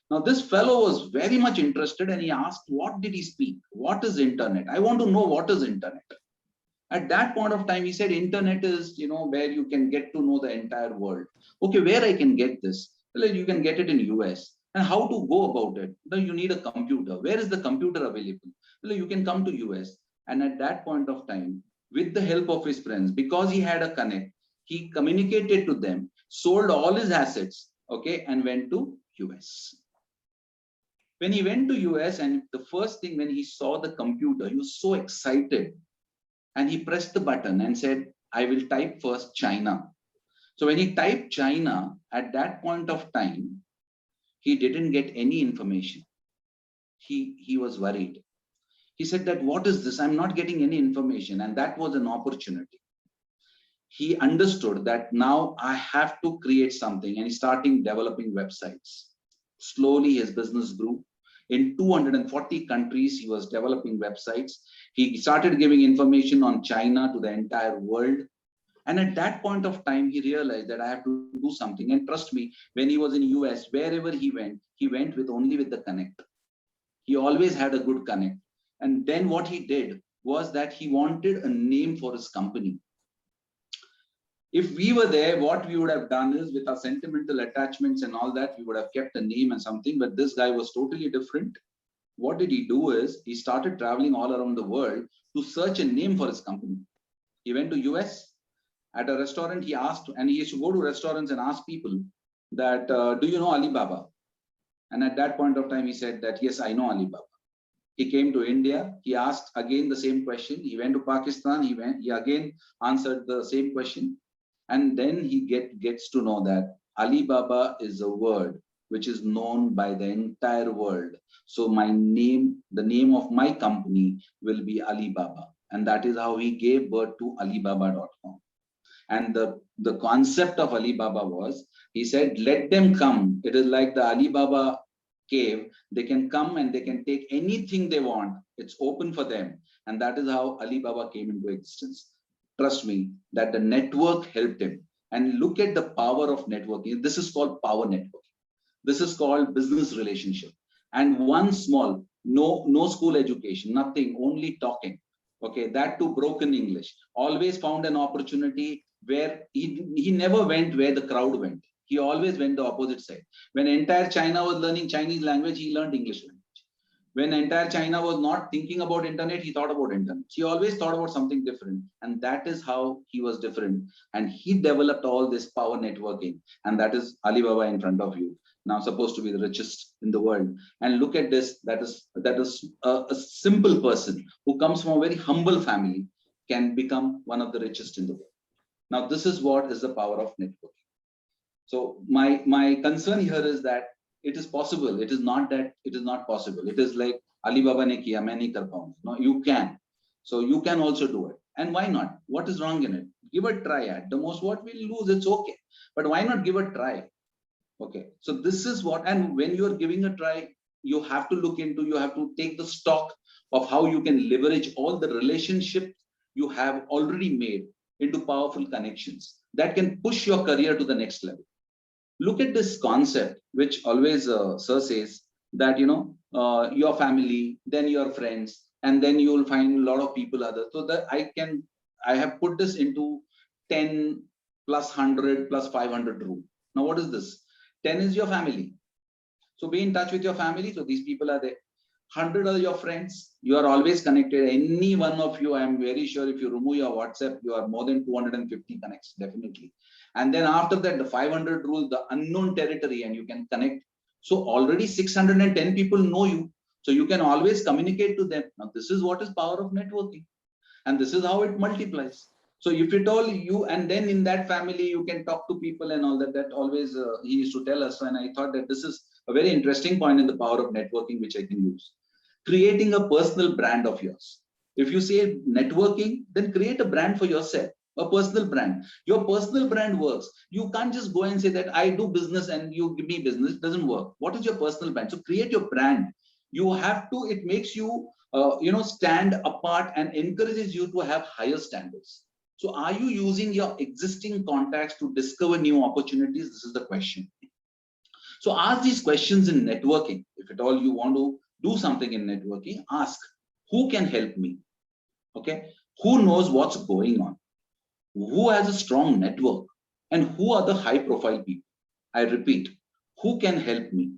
Now this fellow was very much interested and he asked, what did he speak? What is internet? I want to know what is internet. At that point of time, he said, internet is, where you can get to know the entire world. Okay, where I can get this? Well, you can get it in US. And how to go about it? Well, you need a computer. Where is the computer available? Well, you can come to US. And at that point of time, with the help of his friends, because he had a connect, he communicated to them, sold all his assets, okay, and went to US. When he went to US, and the first thing when he saw the computer, he was so excited, and he pressed the button and said, I will type first China. So when he typed China, at that point of time, he didn't get any information. He was worried. He said that, what is this? I'm not getting any information. And that was an opportunity. He understood that now I have to create something, and he started developing websites. Slowly his business grew. In 240 countries, he was developing websites. He started giving information on China to the entire world. And at that point of time, he realized that I have to do something. And trust me, when he was in US, wherever he went with only with the connect. He always had a good connect. And then what he did was that he wanted a name for his company. If we were there, what we would have done is, with our sentimental attachments and all that, we would have kept a name and something, but this guy was totally different. What did he do is, he started traveling all around the world to search a name for his company. He went to US. At a restaurant, he asked, and he used to go to restaurants and ask people that, do you know Alibaba? And at that point of time, he said that, yes, I know Alibaba. He came to India. He asked again the same question. He went to Pakistan. He again answered the same question. And then he gets to know that Alibaba is a word which is known by the entire world. So my name, the name of my company will be Alibaba. And that is how he gave birth to Alibaba.com. And the concept of Alibaba was, he said, let them come. It is like the Alibaba cave. They can come and they can take anything they want. It's open for them. And that is how Alibaba came into existence. Trust me, that the network helped him. And look at the power of networking. This is called power networking. This is called business relationship. And one small, no school education, nothing, only talking. Okay, that too broken English. Always found an opportunity where he never went where the crowd went. He always went the opposite side. When entire China was learning Chinese language, he learned English language. When entire China was not thinking about internet, he thought about internet. He always thought about something different. And that is how he was different. And he developed all this power networking. And that is Alibaba in front of you, now supposed to be the richest in the world. And look at this, that is a simple person who comes from a very humble family can become one of the richest in the world. Now, this is what is the power of networking. So my concern here is that it is possible. It is not that it is not possible. It is like Alibaba ne kiya, main nahi kar paunga. No, you can. So you can also do it. And why not? What is wrong in it? Give a try. At the most, what we'll lose, it's okay. But why not give a try? Okay. So this is what, and when you're giving a try, you have to look into, you have to take the stock of how you can leverage all the relationships you have already made into powerful connections that can push your career to the next level. Look at this concept, which always Sir says that, your family, then your friends, and then you will find a lot of people others. So that I have put this into 10 plus 100 plus 500 rule. Now, what is this? 10 is your family. So be in touch with your family. So these people are there. 100 are your friends. You are always connected. Any one of you, I am very sure if you remove your WhatsApp, you are more than 250 connects, definitely. And then after that, the 500 rule, the unknown territory, and you can connect. So already 610 people know you. So you can always communicate to them. Now, this is what is power of networking. And this is how it multiplies. So if it all you, and then in that family, you can talk to people and all that, that always he used to tell us. And I thought that this is a very interesting point in the power of networking, which I can use. Creating a personal brand of yours. If you say networking, then create a brand for yourself, a personal brand. Your personal brand works. You can't just go and say that I do business and you give me business. It doesn't work. What is your personal brand? So create your brand. You have to, it makes you, stand apart and encourages you to have higher standards. So are you using your existing contacts to discover new opportunities? This is the question. So ask these questions in networking. If at all you want to do something in networking, ask, who can help me? Okay. Who knows what's going on? Who has a strong network? And who are the high profile people? I repeat, who can help me?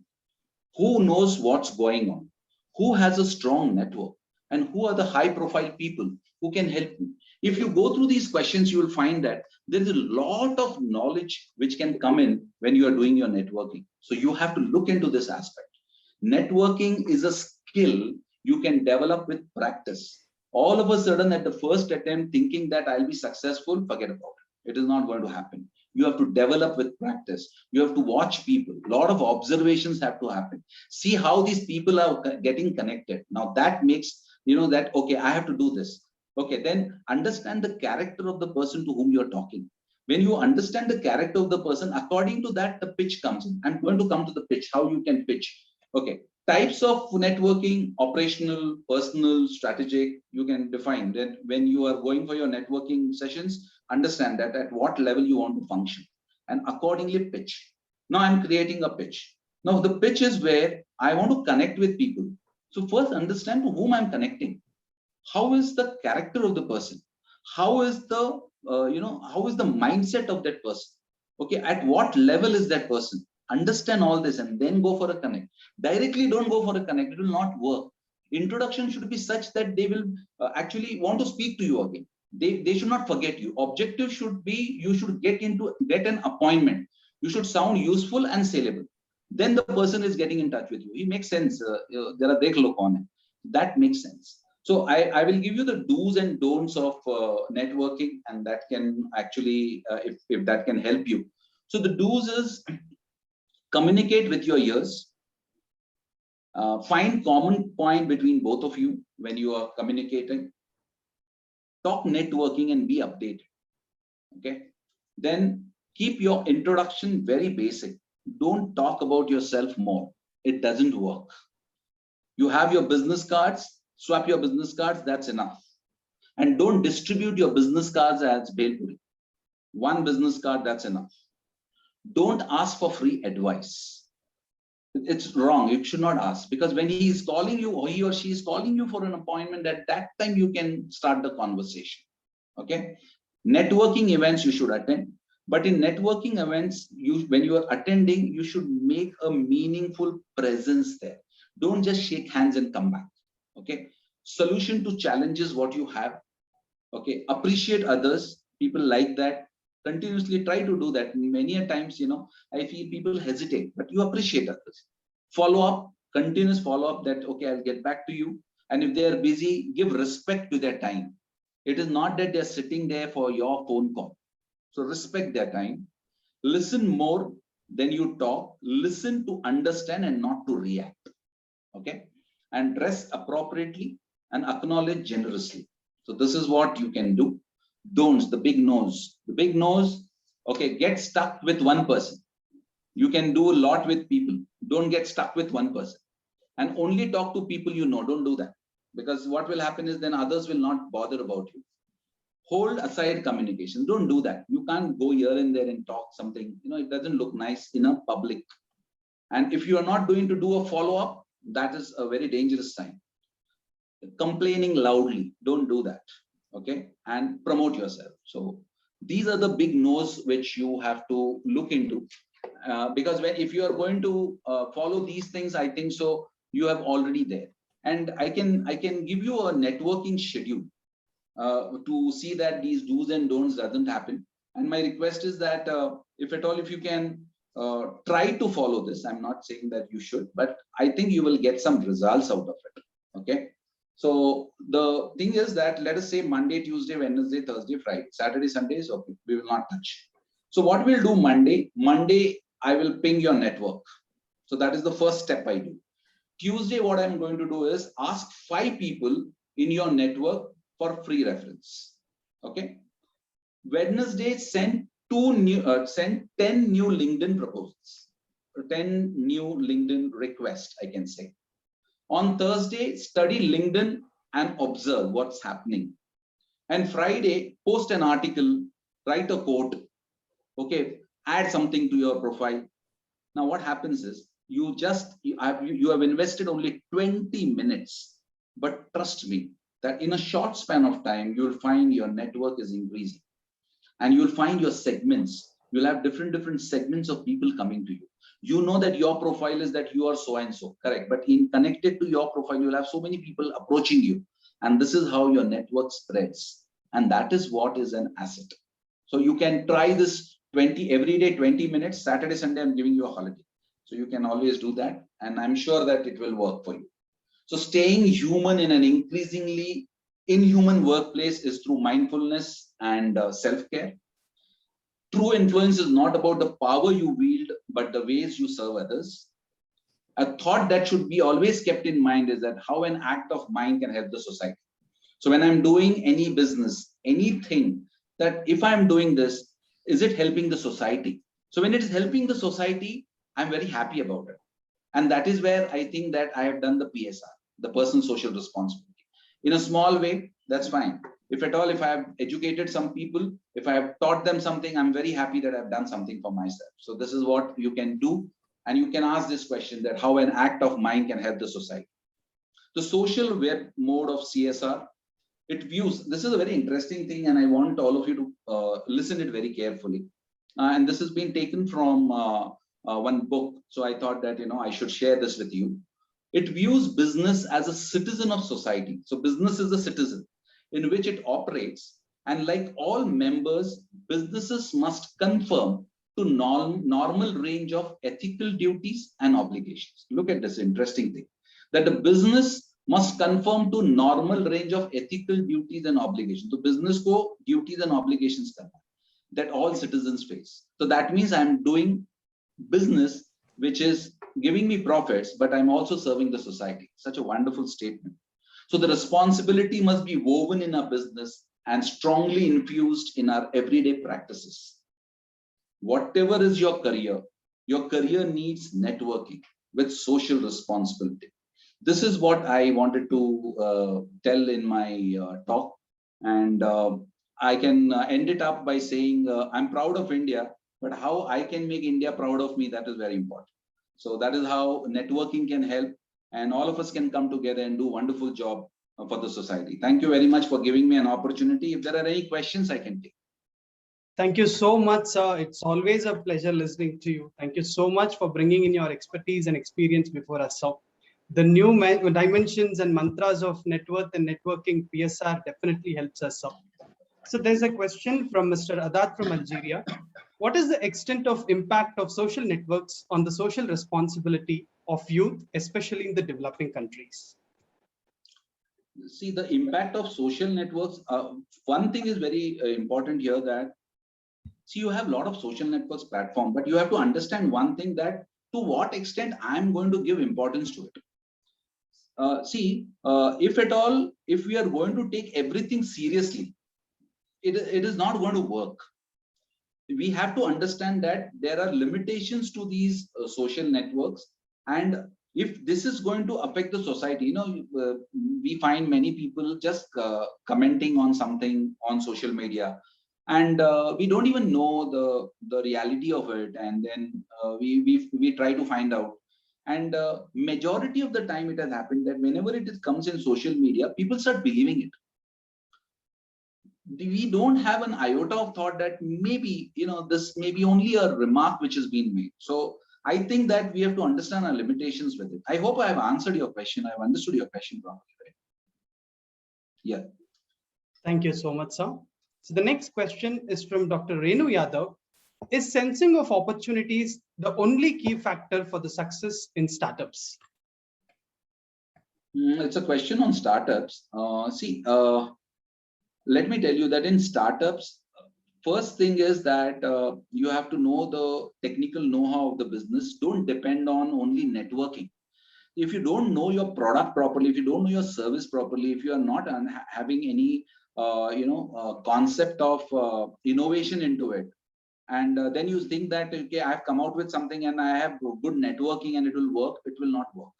Who knows what's going on? Who has a strong network? And who are the high profile people who can help me? If you go through these questions, you will find that there is a lot of knowledge which can come in when you are doing your networking. So you have to look into this aspect. Networking is a skill you can develop with practice. All of a sudden at the first attempt thinking that I'll be successful, forget about it. It is not going to happen. You have to develop with practice. You have to watch people. A lot of observations have to happen. See how these people are getting connected. Now that makes, that, okay, I have to do this. Okay, then understand the character of the person to whom you're talking. When you understand the character of the person, according to that, the pitch comes in. I'm going to come to the pitch, how you can pitch. Okay, types of networking, operational, personal, strategic, you can define. Then when you are going for your networking sessions, understand that at what level you want to function and accordingly pitch. Now I'm creating a pitch. Now the pitch is where I want to connect with people. So first understand to whom I'm connecting. How is the character of the person? How is the, how is the mindset of that person? Okay, at what level is that person? Understand all this and then go for a connect. Directly don't go for a connect, it will not work. Introduction should be such that they will actually want to speak to you again. They should not forget you. Objective should be, you should get an appointment. You should sound useful and saleable. Then the person is getting in touch with you. It makes sense. There are AVLOKAN. That makes sense. So I will give you the do's and don'ts of networking, and that can actually, if that can help you. So the do's is communicate with your ears. Find common point between both of you when you are communicating. Talk networking and be updated. Okay. Then keep your introduction very basic. Don't talk about yourself more. It doesn't work. You have your business cards, swap your business cards, that's enough. And don't distribute your business cards as Belpuri. One business card, that's enough. Don't ask for free advice. It's wrong. You should not ask, because when he is calling you or he or she is calling you for an appointment, at that time you can start the conversation. Okay. Networking events you should attend. But in networking events, when you are attending, you should make a meaningful presence there. Don't just shake hands and come back. Okay. Solution to challenges what you have. Okay. Appreciate others. People like that. Continuously try to do that. Many a times, I feel people hesitate, but you appreciate others. Follow up, continuous follow up that, okay, I'll get back to you. And if they are busy, give respect to their time. It is not that they're sitting there for your phone call. So respect their time. Listen more than you talk. Listen to understand and not to react. Okay. And dress appropriately and acknowledge generously. So this is what you can do. Don'ts, the big no's. The big no's, okay, get stuck with one person. You can do a lot with people. Don't get stuck with one person. And only talk to people you know. Don't do that. Because what will happen is then others will not bother about you. Hold aside communication. Don't do that. You can't go here and there and talk something. It doesn't look nice in a public. And if you are not going to do a follow-up, that is a very dangerous sign. Complaining loudly. Don't do that. Okay. And promote yourself. So these are the big no's which you have to look into. Because if you are going to follow these things, I think so you have already there. And I can give you a networking schedule to see that these do's and don'ts doesn't happen. And my request is that if at all, if you can try to follow this, I'm not saying that you should, but I think you will get some results out of it. Okay. So the thing is that, let us say Monday, Tuesday, Wednesday, Thursday, Friday, Saturday, Sundays, okay, we will not touch. So what we'll do Monday, I will ping your network. So that is the first step I do. Tuesday, what I'm going to do is ask 5 people in your network for free reference. Okay. Wednesday, send 10 new LinkedIn proposals, 10 new LinkedIn requests, I can say. On Thursday, study LinkedIn and observe what's happening. And Friday, post an article, write a quote, okay, add something to your profile. Now, what happens is you have invested only 20 minutes, but trust me that in a short span of time, you'll find your network is increasing and you'll find your segments. You'll have different segments of people coming to you. You know that your profile is that you are so and so, correct? But in connected to your profile, you'll have so many people approaching you. And this is how your network spreads. And that is what is an asset. So you can try this every day, 20 minutes, Saturday, Sunday, I'm giving you a holiday. So you can always do that. And I'm sure that it will work for you. So staying human in an increasingly inhuman workplace is through mindfulness and self-care. True influence is not about the power you wield, but the ways you serve others. A thought that should be always kept in mind is that how an act of mind can help the society. So when I'm doing any business, anything, that if I'm doing this, is it helping the society? So when it is helping the society, I'm very happy about it. And that is where I think that I have done the PSR, the personal social responsibility. In a small way, that's fine. If at all, if I have educated some people, if I have taught them something, I'm very happy that I've done something for myself. So this is what you can do. And you can ask this question, that how an act of mind can help the society. The social web mode of CSR, it views, this is a very interesting thing, and I want all of you to listen it very carefully. And this has been taken from one book. So I thought that, I should share this with you. It views business as a citizen of society. So business is a citizen in which it operates. And like all members, businesses must conform to normal range of ethical duties and obligations. Look at this interesting thing, that the business must conform to normal range of ethical duties and obligations. So business ko duties and obligations that all citizens face. So that means I'm doing business which is giving me profits, but I'm also serving the society. Such a wonderful statement. So the responsibility must be woven in our business and strongly infused in our everyday practices. Whatever is your career needs networking with social responsibility. This is what I wanted to tell in my talk. And I can end it up by saying, I'm proud of India, but how I can make India proud of me, that is very important. So that is how networking can help, and all of us can come together and do a wonderful job for the society. Thank you very much for giving me an opportunity. If there are any questions, I can take. Thank you so much, sir. It's always a pleasure listening to you. Thank you so much for bringing in your expertise and experience before us, sir. The new dimensions and mantras of net worth and networking PSR definitely helps us, sir. So there's a question from Mr. Adat from Algeria. What is the extent of impact of social networks on the social responsibility of youth, especially in the developing countries? See, the impact of social networks, one thing is very important here, that see, you have a lot of social networks platform, but you have to understand one thing, that to what extent I'm going to give importance to it. If at all, if we are going to take everything seriously, it is not going to work. We have to understand that there are limitations to these social networks, and if this is going to affect the society, we find many people just commenting on something on social media, and we don't even know the reality of it, and then we try to find out. And majority of the time it has happened that whenever it comes in social media, people start believing it. We don't have an iota of thought that maybe, this may be only a remark which has been made. So I think that we have to understand our limitations with it. I hope I have answered your question. I've understood your question properly. Right? Yeah. Thank you so much, sir. So the next question is from Dr. Renu Yadav. Is sensing of opportunities the only key factor for the success in startups? It's a question on startups. Let me tell you that in startups, first thing is that you have to know the technical know-how of the business. Don't depend on only networking. If you don't know your product properly, if you don't know your service properly, if you are not having any concept of innovation into it, and then you think that, okay, I've come out with something and I have good networking and it will work, it will not work.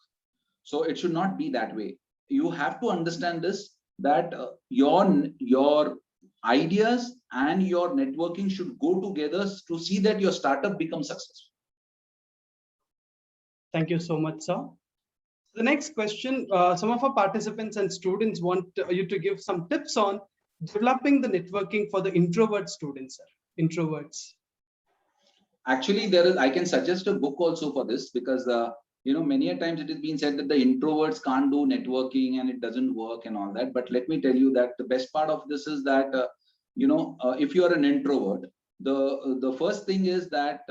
So it should not be that way. You have to understand this, that your ideas and your networking should go together to see that your startup becomes successful. Thank you so much, sir. The next question, some of our participants and students want you to give some tips on developing the networking for the introvert students, sir. Introverts. Actually, I can suggest a book also for this, because Many a times it has been said that the introverts can't do networking and it doesn't work and all that. But let me tell you that the best part of this is that, if you are an introvert, the first thing is that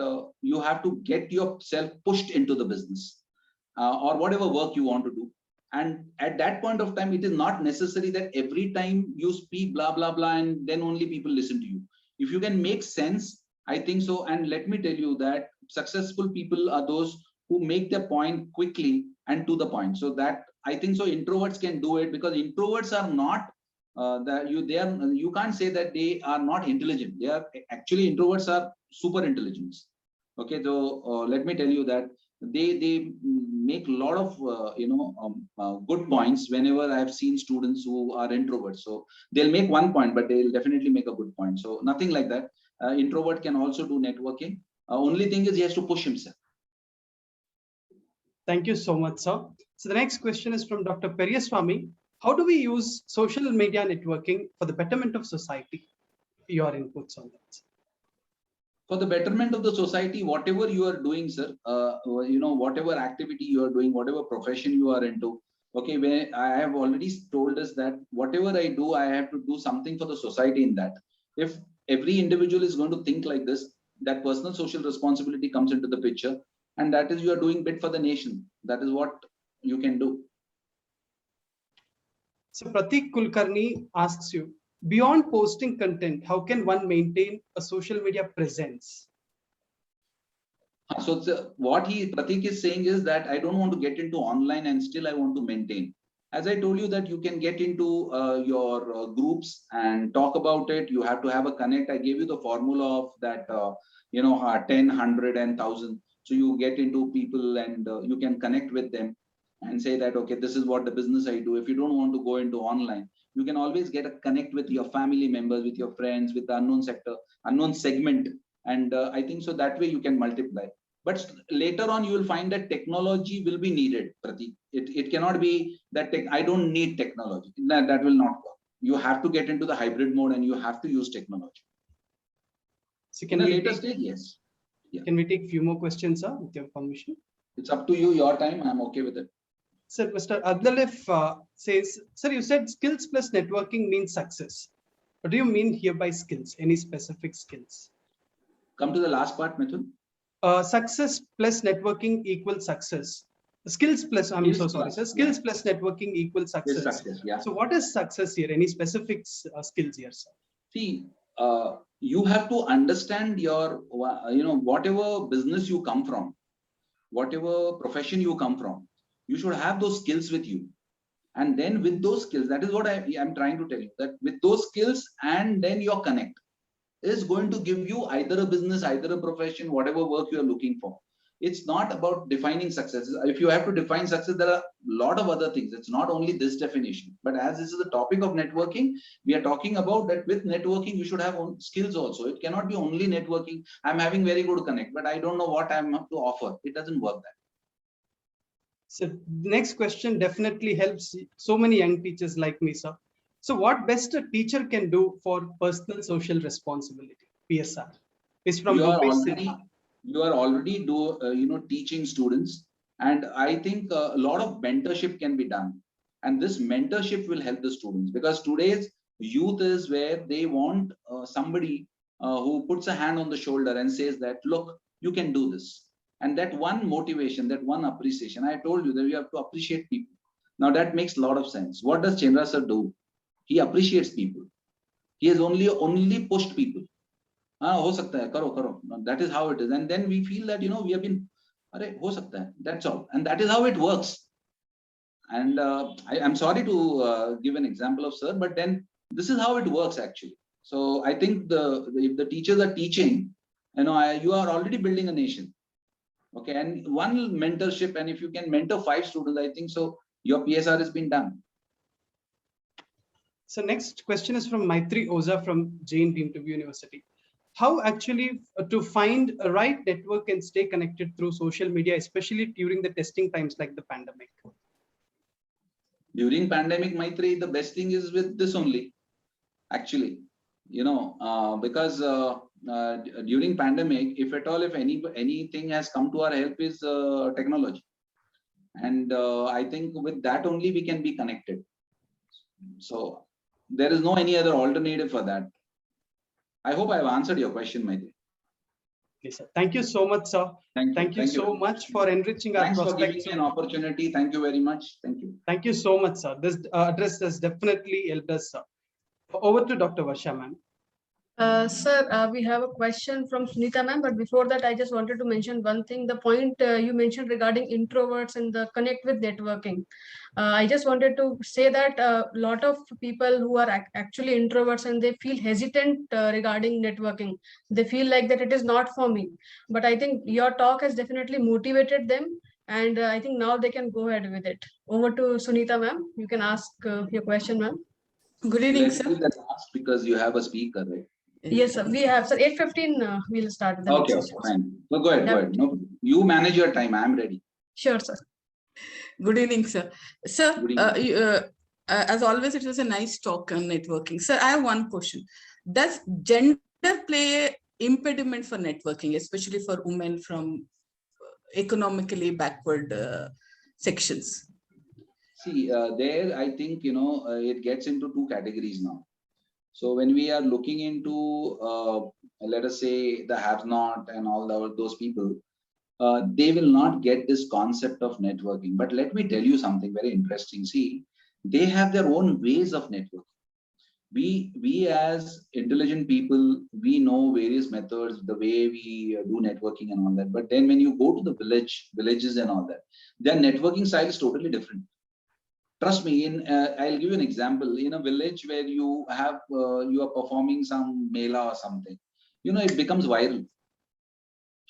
you have to get yourself pushed into the business or whatever work you want to do. And at that point of time, it is not necessary that every time you speak blah, blah, blah, and then only people listen to you. If you can make sense, I think so. And let me tell you that successful people are those who make their point quickly and to the point. So that I think so introverts can do it, because introverts are not you can't say that they are not intelligent. They are actually, introverts are super intelligent. Okay, so let me tell you that they make a lot of good points whenever I have seen students who are introverts. So they'll make one point, but they'll definitely make a good point. So nothing like that. Introvert can also do networking. Only thing is he has to push himself. Thank you so much, sir. So the next question is from Dr. Peryaswamy. How do we use social media networking for the betterment of society? Your inputs on that. For the betterment of the society, whatever you are doing, sir, whatever activity you are doing, whatever profession you are into, okay, where I have already told us that whatever I do, I have to do something for the society in that. If every individual is going to think like this, that personal social responsibility comes into the picture, and that is, you are doing bit for the nation. That is what you can do. So Pratik Kulkarni asks you, beyond posting content, how can one maintain a social media presence? So what Pratik is saying is that I don't want to get into online and still I want to maintain. As I told you that you can get into your groups and talk about it. You have to have a connect. I gave you the formula of that, 10, 100 and 1000. So you get into people and you can connect with them and say that, okay, this is what the business I do. If you don't want to go into online, you can always get a connect with your family members, with your friends, with the unknown sector, unknown segment. And I think so that way you can multiply. But later on, you will find that technology will be needed, Pratik. It cannot be that I don't need technology. That will not work. You have to get into the hybrid mode and you have to use technology. So can in a we later stage, yes. Yeah. Can we take a few more questions, sir, with your permission? It's up to you, your time. I'm okay with it. Sir, Mr. Adlalif says, sir, you said skills plus networking means success. What do you mean here by skills? Any specific skills? Come to the last part, Mithun. Success plus networking equals success. Skills plus, I'm so sorry, sir. Skills plus networking equals success. Success, yeah. So what is success here? Any specific skills here, sir? See, you have to understand your, whatever business you come from, whatever profession you come from, you should have those skills with you. And then with those skills, that is what I'm trying to tell you, that with those skills and then your connect is going to give you either a business, either a profession, whatever work you are looking for. It's not about defining success. If you have to define success, there are a lot of other things. It's not only this definition. But as this is the topic of networking, we are talking about that with networking, you should have skills also. It cannot be only networking. I'm having very good connect, but I don't know what I'm to offer. It doesn't work that. So next question definitely helps so many young teachers like me, sir. So what best a teacher can do for personal social responsibility, PSR? Is from you are already teaching students, and I think a lot of mentorship can be done, and this mentorship will help the students, because today's youth is where they want somebody who puts a hand on the shoulder and says that, look, you can do this. And that one motivation, that one appreciation, I told you that you have to appreciate people. Now that makes a lot of sense. What does Chandra sir do? He appreciates people. He has only pushed people. Ho sakta hai, karo. That is how it is. And then we feel that, we have been, ho sakta hai. That's all. And that is how it works. And I'm sorry to give an example of sir, but then this is how it works actually. So I think if the teachers are teaching, you are already building a nation. Okay, and one mentorship, and if you can mentor 5 students, I think so your PSR has been done. So next question is from Maitri Oza from Jain Bhimtv University. How actually to find a right network and stay connected through social media, especially during the testing times like the pandemic? During pandemic, Maitri, the best thing is with this only, actually, because during pandemic, if at all, if anything has come to our help is technology. And I think with that only we can be connected. So there is no any other alternative for that. I hope I have answered your question, Maitri. Yes, sir. Thank you so much, sir. Thank you so much for enriching our prospects. Thanks for giving me an opportunity. Thank you very much. Thank you. Thank you so much, sir. This address has definitely helped us, sir. Over to Dr. Varsha, ma'am. Sir, we have a question from Sunita ma'am, but before that, I just wanted to mention one thing. The point you mentioned regarding introverts and the connect with networking. I just wanted to say that a lot of people who are actually introverts and they feel hesitant regarding networking. They feel like that it is not for me. But I think your talk has definitely motivated them. And I think now they can go ahead with it. Over to Sunita ma'am. You can ask your question, ma'am. Good evening, Let's sir. do that last because you have a speaker, right? Yes, sir. We have, sir. 8:15. We'll start the Okay, next session. fine. So go ahead, go ahead. No, you manage your time. I'm ready. Sure, sir. Good evening, sir. Sir, Good evening. as always, it was a nice talk on networking. Sir, I have one question. Does gender play an impediment for networking, especially for women from economically backward sections? See, there I think, it gets into two categories now. So when we are looking into, let us say, the have-not and all those people, they will not get this concept of networking. But let me tell you something very interesting. See, they have their own ways of networking. We as intelligent people, we know various methods, the way we do networking and all that. But then when you go to the villages and all that, their networking style is totally different. Trust me, I'll give you an example. In a village where you have you are performing some mela or something, it becomes viral.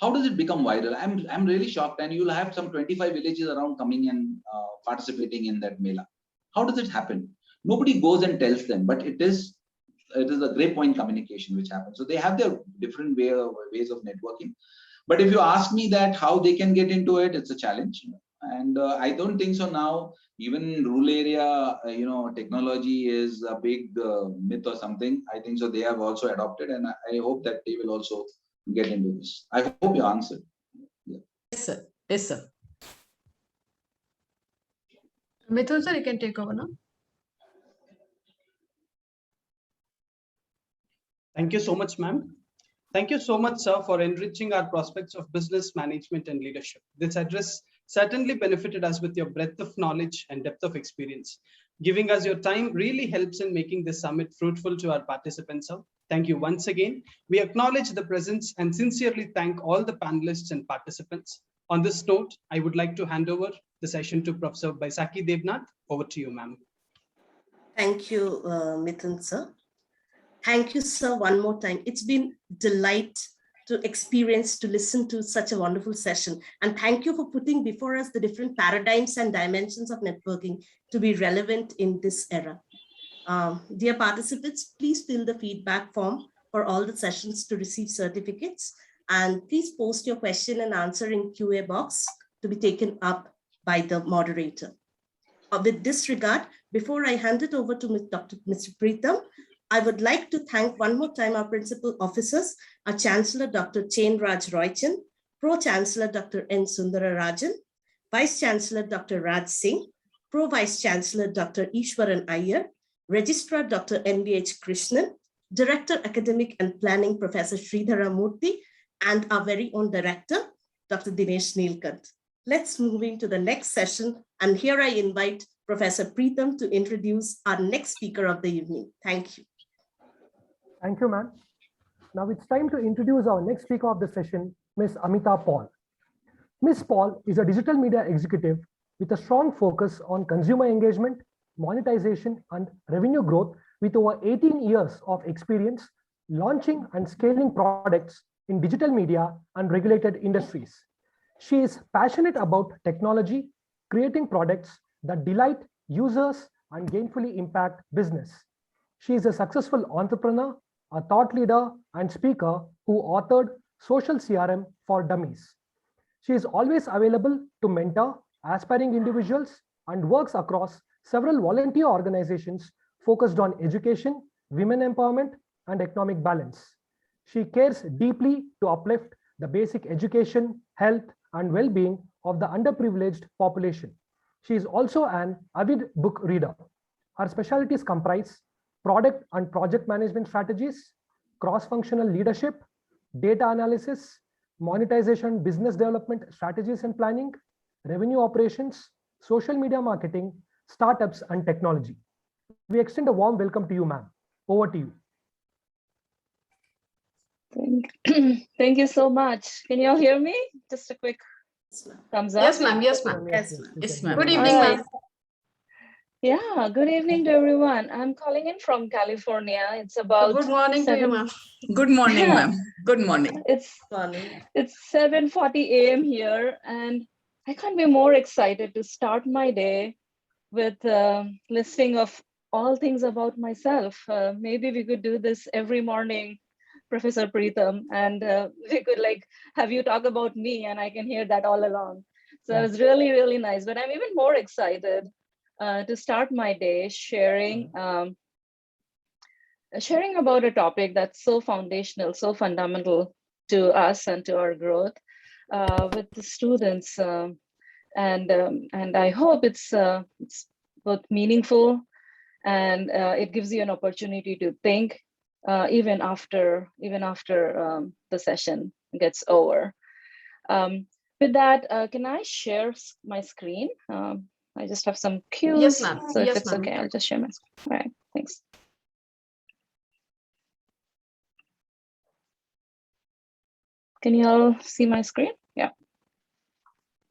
How does it become viral? I'm really shocked. And you'll have some 25 villages around coming and participating in that mela. How does it happen? Nobody goes and tells them, but it is a great point communication which happens. So they have their different ways of networking. But if you ask me that how they can get into it, it's a challenge. And I don't think so now. Even in rural area, technology is a big myth or something. I think so they have also adopted, and I hope that they will also get into this. I hope you answered. Yeah. Yes, sir. Yes, sir. Mithun, sir, you can take over now. Thank you so much, ma'am. Thank you so much, sir, for enriching our prospects of business management and leadership. This address certainly benefited us with your breadth of knowledge and depth of experience. Giving us your time really helps in making this summit fruitful to our participants, sir. Thank you once again. We acknowledge the presence and sincerely thank all the panelists and participants. On this note, I would like to hand over the session to Professor Baisakhi Devnath. Over to you, ma'am. Thank you, Mithun, sir. Thank you, sir, one more time. It's been a delight to experience, to listen to such a wonderful session. And thank you for putting before us the different paradigms and dimensions of networking to be relevant in this era. Dear participants, please fill the feedback form for all the sessions to receive certificates. And please post your question and answer in QA box to be taken up by the moderator. With this regard, before I hand it over to Mr. Preetham, I would like to thank one more time our principal officers, our Chancellor, Dr. Chainraj Roychan, Pro-Chancellor, Dr. N. Sundararajan, Vice-Chancellor, Dr. Raj Singh, Pro-Vice-Chancellor, Dr. Ishwaran Iyer, Registrar, Dr. NVH Krishnan, Director, Academic and Planning, Professor Sridhara Murthy, and our very own Director, Dr. Dinesh Neelkant. Let's move into the next session. And here I invite Professor Preetham to introduce our next speaker of the evening. Thank you. Thank you, ma'am. Now it's time to introduce our next speaker of the session, Ms. Amita Paul. Ms. Paul is a digital media executive with a strong focus on consumer engagement, monetization, and revenue growth with over 18 years of experience launching and scaling products in digital media and regulated industries. She is passionate about technology, creating products that delight users and gainfully impact business. She is a successful entrepreneur, a thought leader, and speaker who authored Social CRM for Dummies. She is always available to mentor aspiring individuals and works across several volunteer organizations focused on education, women empowerment, and economic balance. She cares deeply to uplift the basic education, health, and well-being of the underprivileged population. She is also an avid book reader. Her specialties comprise product and project management strategies, cross-functional leadership, data analysis, monetization, business development strategies and planning, revenue operations, social media marketing, startups, and technology. We extend a warm welcome to you, ma'am. Over to you. Thank you so much. Can you all hear me? Just a quick thumbs up. Yes, ma'am. Yes, ma'am. Yes, ma'am. Good evening, ma'am. Yeah, good evening to everyone. I'm calling in from California. It's about Good morning to you, ma'am. Good morning, ma'am. Good morning. It's 7:40 a.m. here, and I can't be more excited to start my day with listing of all things about myself. Maybe we could do this every morning, Professor Preetham, and we could like have you talk about me, and I can hear that all along. So it was really, really nice. But I'm even more excited to start my day sharing sharing about a topic that's so foundational, so fundamental to us and to our growth with the students. And I hope it's both meaningful and it gives you an opportunity to think even after the session gets over. With that, can I share my screen? I just have some cues. Yes, ma'am. So if Yes, it's okay, I'll just share my screen. All right, thanks. Can you all see my screen? Yeah.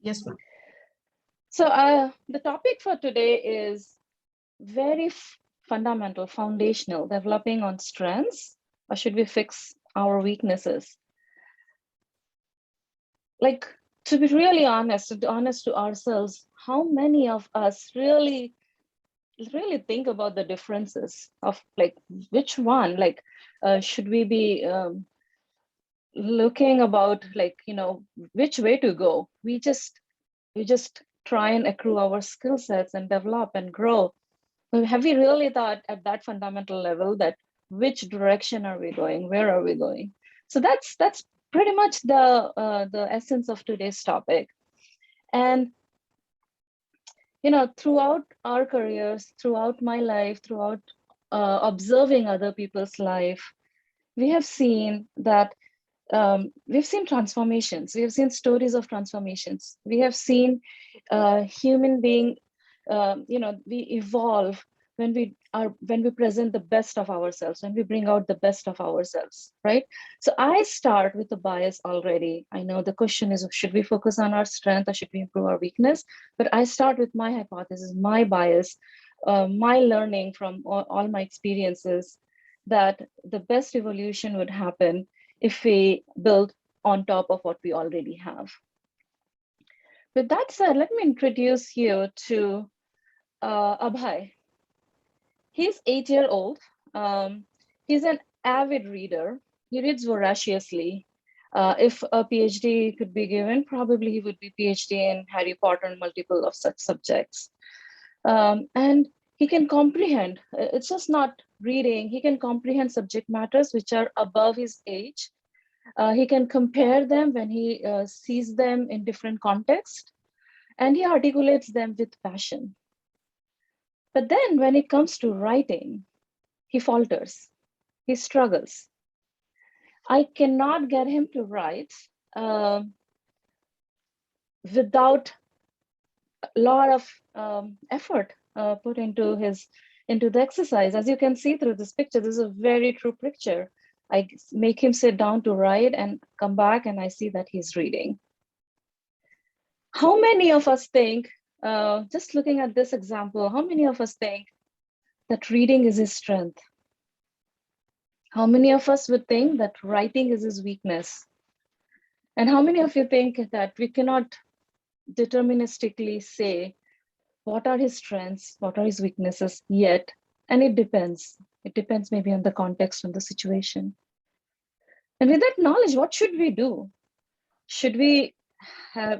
Yes, ma'am. So the topic for today is very fundamental, foundational, developing on strengths, or should we fix our weaknesses? Like, to be really honest to ourselves, how many of us really think about the differences of like which one, like should we be looking about like, you know, which way to go? We just try and accrue our skill sets and develop and grow. Have we really thought at that fundamental level that which direction are we going? Where are we going? So that's pretty much the essence of today's topic. And you know, throughout our careers, throughout my life, throughout observing other people's life, we have seen that we've seen transformations. We have seen stories of transformations. We have seen human being, you know, we evolve when we present the best of ourselves, when we bring out the best of ourselves, right? So I start with the bias already. I know the question is, should we focus on our strength or should we improve our weakness? But I start with my hypothesis, my bias, my learning from all my experiences, that the best evolution would happen if we build on top of what we already have. With that said, let me introduce you to Abhay. He's 8-year-old. He's an avid reader. He reads voraciously. If a PhD could be given, probably he would be PhD in Harry Potter and multiple of such subjects. And he can comprehend. It's just not reading. He can comprehend subject matters which are above his age. He can compare them when he sees them in different contexts, and he articulates them with passion. But then when it comes to writing, he falters, he struggles. I cannot get him to write without a lot of effort put into the exercise. As you can see through this picture, this is a very true picture. I make him sit down to write and come back and I see that he's reading. How many of us think, just looking at this example, how many of us think that reading is his strength? How many of us would think that writing is his weakness? And how many of you think that we cannot deterministically say what are his strengths, what are his weaknesses yet? And it depends. It depends maybe on the context and the situation. And with that knowledge, what should we do? Should we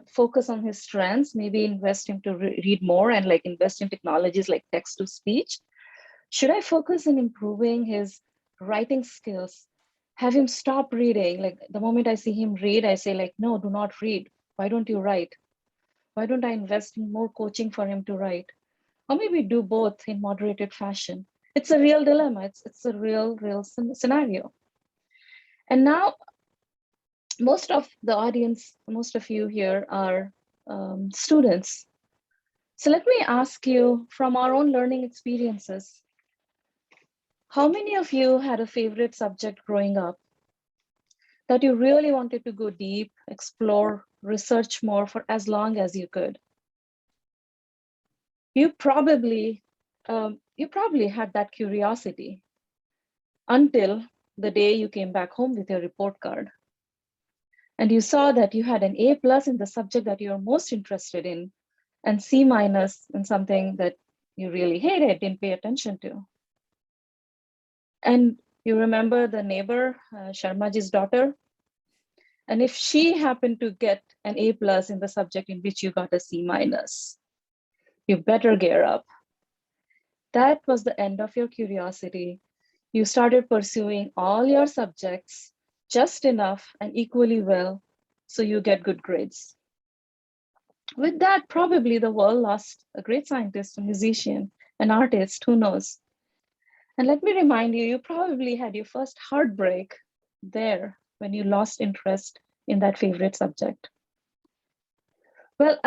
focus on his strengths, maybe invest him to read more and like invest in technologies like text to speech? Should I focus on improving his writing skills? Have him stop reading? Like the moment I see him read, I say like, no, do not read. Why don't you write? Why don't I invest in more coaching for him to write? Or maybe do both in moderated fashion. It's a real dilemma. It's a real scenario. And now most of the audience, most of you here are students. So let me ask you from our own learning experiences, how many of you had a favorite subject growing up that you really wanted to go deep, explore, research more for as long as you could? You probably had that curiosity until the day you came back home with your report card. And you saw that you had an A+ in the subject that you're most interested in, and C- in something that you really hated, didn't pay attention to. And you remember the neighbor, Sharmaji's daughter? And if she happened to get an A+ in the subject in which you got a C-, you better gear up. That was the end of your curiosity. You started pursuing all your subjects just enough and equally well so you get good grades. With that, probably the world lost a great scientist, a musician, an artist, who knows? And let me remind you, you probably had your first heartbreak there when you lost interest in that favorite subject. Well,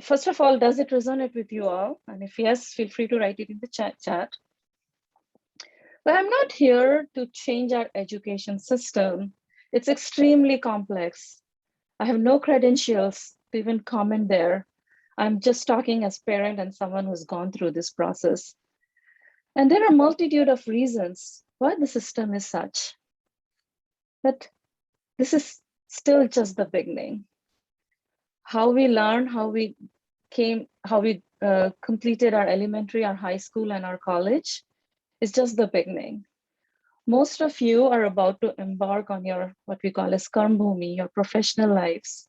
first of all, does it resonate with you all? And if yes, feel free to write it in the chat. But I'm not here to change our education system. It's extremely complex. I have no credentials to even comment there. I'm just talking as parent and someone who's gone through this process. And there are a multitude of reasons why the system is such. But this is still just the beginning. How we learn, how we completed our elementary, our high school, and our college is just the beginning. Most of you are about to embark on your, what we call as karmbhumi, your professional lives.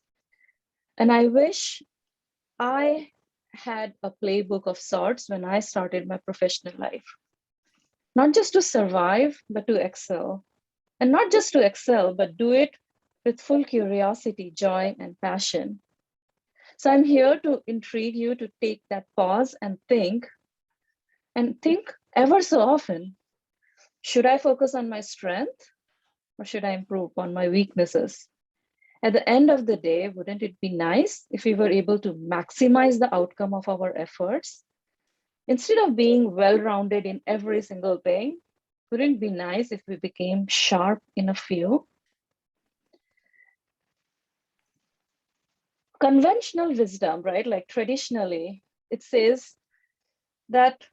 And I wish I had a playbook of sorts when I started my professional life. Not just to survive, but to excel. And not just to excel, but do it with full curiosity, joy, and passion. So I'm here to intrigue you to take that pause and think ever so often, should I focus on my strength or should I improve on my weaknesses? At the end of the day, wouldn't it be nice if we were able to maximize the outcome of our efforts? Instead of being well-rounded in every single thing, wouldn't it be nice if we became sharp in a few? Conventional wisdom, right? Like traditionally, it says that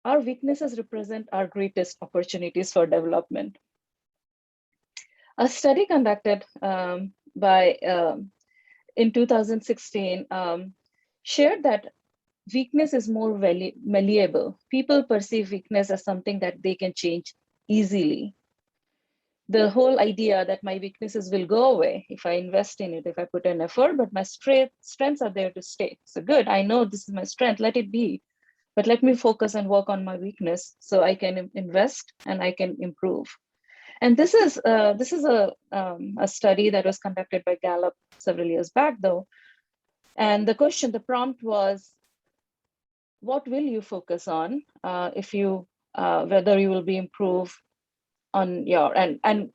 our weaknesses represent our greatest opportunities for development. A study conducted in 2016 shared that weakness is more malleable. People perceive weakness as something that they can change easily. The whole idea that my weaknesses will go away if I invest in it, if I put an effort, but my strengths are there to stay. So good, I know this is my strength, let it be. But let me focus and work on my weakness so I can invest and I can improve. And this is a study that was conducted by Gallup several years back, though. And the prompt was, what will you focus on if you whether you will be improved on your and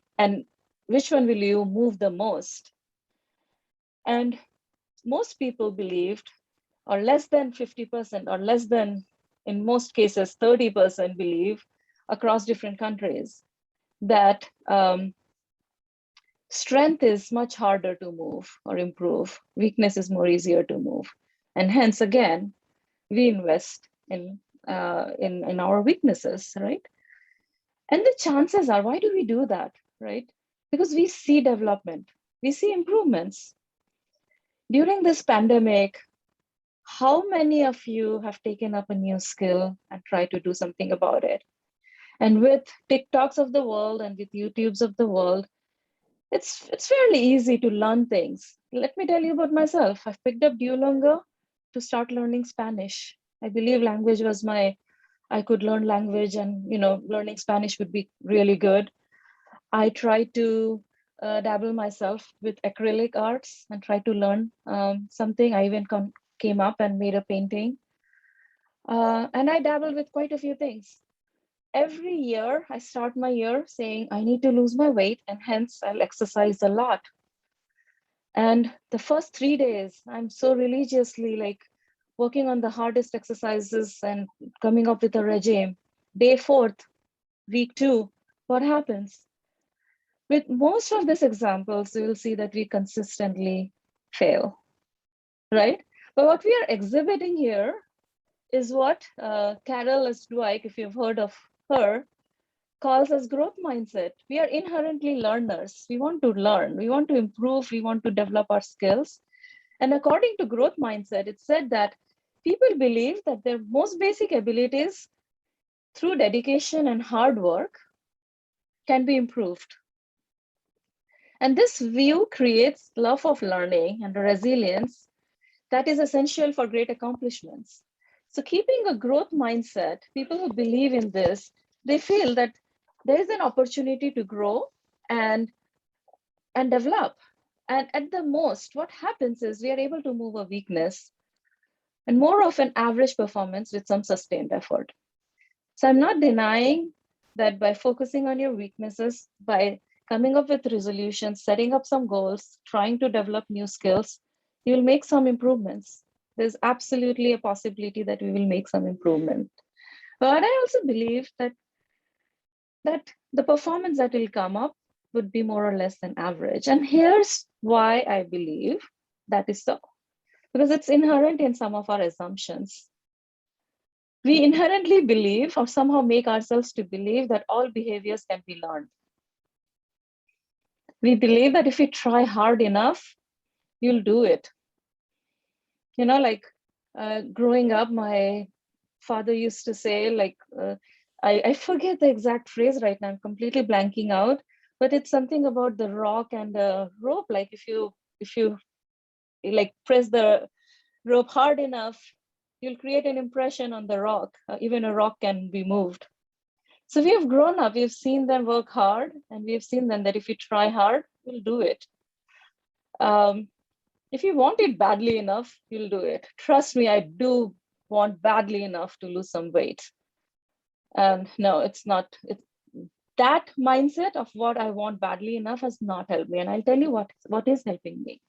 which one will you move the most? And most people believed, or less than 50%, or less than, in most cases, 30% believe across different countries that strength is much harder to move or improve. Weakness is more easier to move. And hence, again, we invest in our weaknesses, right? And the chances are, why do we do that, right? Because we see development, we see improvements. During this pandemic, how many of you have taken up a new skill and tried to do something about it? And with TikToks of the world and with YouTubes of the world, it's fairly easy to learn things. Let me tell you about myself. I've picked up Duolingo to start learning Spanish. I believe language was I could learn language, and learning Spanish would be really good. I tried to dabble myself with acrylic arts and try to learn something. I even came up and made a painting. And I dabble with quite a few things. Every year, I start my year saying, I need to lose my weight, and hence I'll exercise a lot. And the first 3 days, I'm so religiously like working on the hardest exercises and coming up with a regime. Day 4th, week 2, what happens? With most of these examples, you will see that we consistently fail, right? But what we are exhibiting here is what Carol Dweck, if you've heard of her, calls as growth mindset. We are inherently learners. We want to learn, we want to improve, we want to develop our skills. And according to growth mindset, it said that people believe that their most basic abilities through dedication and hard work can be improved. And this view creates love of learning and resilience that is essential for great accomplishments. So keeping a growth mindset, people who believe in this, they feel that there is an opportunity to grow and develop. And at the most, what happens is we are able to move a weakness and more of an average performance with some sustained effort. So I'm not denying that by focusing on your weaknesses, by coming up with resolutions, setting up some goals, trying to develop new skills, you'll make some improvements. There's absolutely a possibility that we will make some improvement. But I also believe that the performance that will come up would be more or less than average. And here's why I believe that is so. Because it's inherent in some of our assumptions. We inherently believe or somehow make ourselves to believe that all behaviors can be learned. We believe that if we try hard enough, you'll do it. You know, like growing up, my father used to say, like, I forget the exact phrase right now, I'm completely blanking out, but it's something about the rock and the rope. Like if you like press the rope hard enough, you'll create an impression on the rock. Even a rock can be moved. So we have grown up, we've seen them work hard, and we've seen them that if you try hard, you'll do it. If you want it badly enough, you'll do it. Trust me, I do want badly enough to lose some weight. And no, it's not. That mindset of what I want badly enough has not helped me. And I'll tell you what is helping me.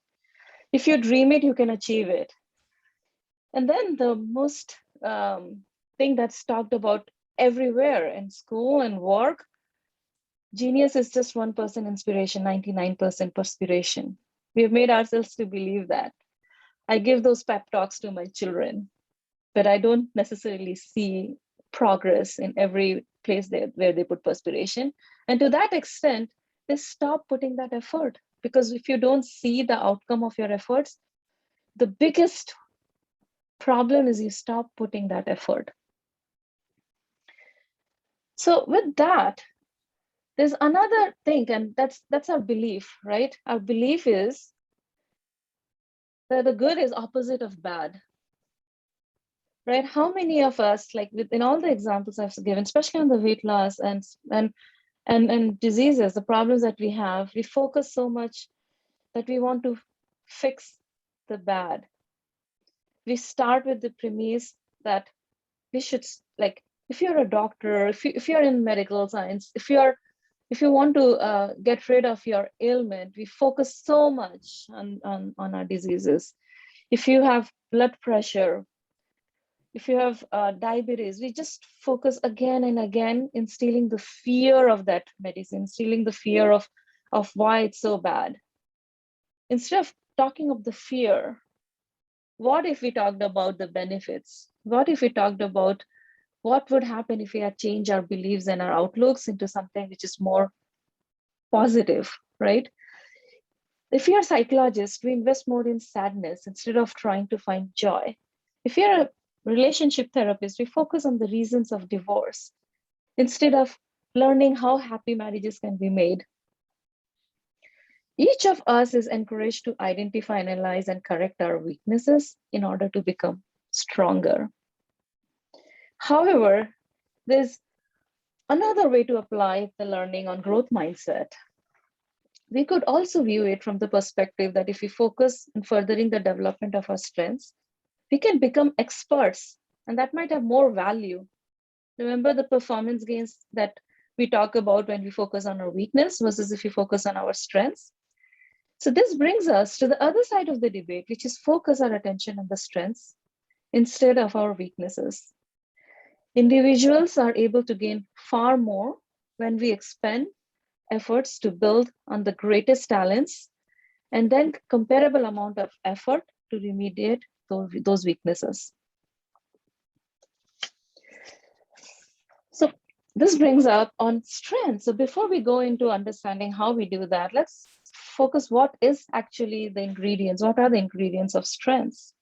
If you dream it, you can achieve it. And then the most thing that's talked about everywhere in school and work, genius is just 1% inspiration, 99% perspiration. We have made ourselves to believe that. I give those pep talks to my children, but I don't necessarily see progress in every place where they put perspiration. And to that extent, they stop putting that effort, because if you don't see the outcome of your efforts, the biggest problem is you stop putting that effort. So with that, there's another thing, and that's our belief, right? Our belief is that the good is opposite of bad, right? How many of us, like within all the examples I've given, especially on the weight loss and diseases, the problems that we have, we focus so much that we want to fix the bad. We start with the premise that we should, like, if you're a doctor, if you're in medical science, if you want to get rid of your ailment, we focus so much on our diseases. If you have blood pressure, if you have diabetes, we just focus again and again, instilling the fear of that medicine, instilling the fear of why it's so bad. Instead of talking of the fear, what if we talked about the benefits? What if we talked about what would happen if we had changed our beliefs and our outlooks into something which is more positive, right? If you're a psychologist, we invest more in sadness instead of trying to find joy. If you're a relationship therapist, we focus on the reasons of divorce instead of learning how happy marriages can be made. Each of us is encouraged to identify, analyze, and correct our weaknesses in order to become stronger. However, there's another way to apply the learning on growth mindset. we could also view it from the perspective that if we focus on furthering the development of our strengths, we can become experts, and that might have more value. Remember the performance gains that we talk about when we focus on our weakness versus if we focus on our strengths. So this brings us to the other side of the debate, which is focus our attention on the strengths instead of our weaknesses. Individuals are able to gain far more when we expend efforts to build on the greatest talents and then comparable amount of effort to remediate those weaknesses. So this brings up on strengths. So before we go into understanding how we do that, let's focus what is actually the ingredients. What are the ingredients of strengths?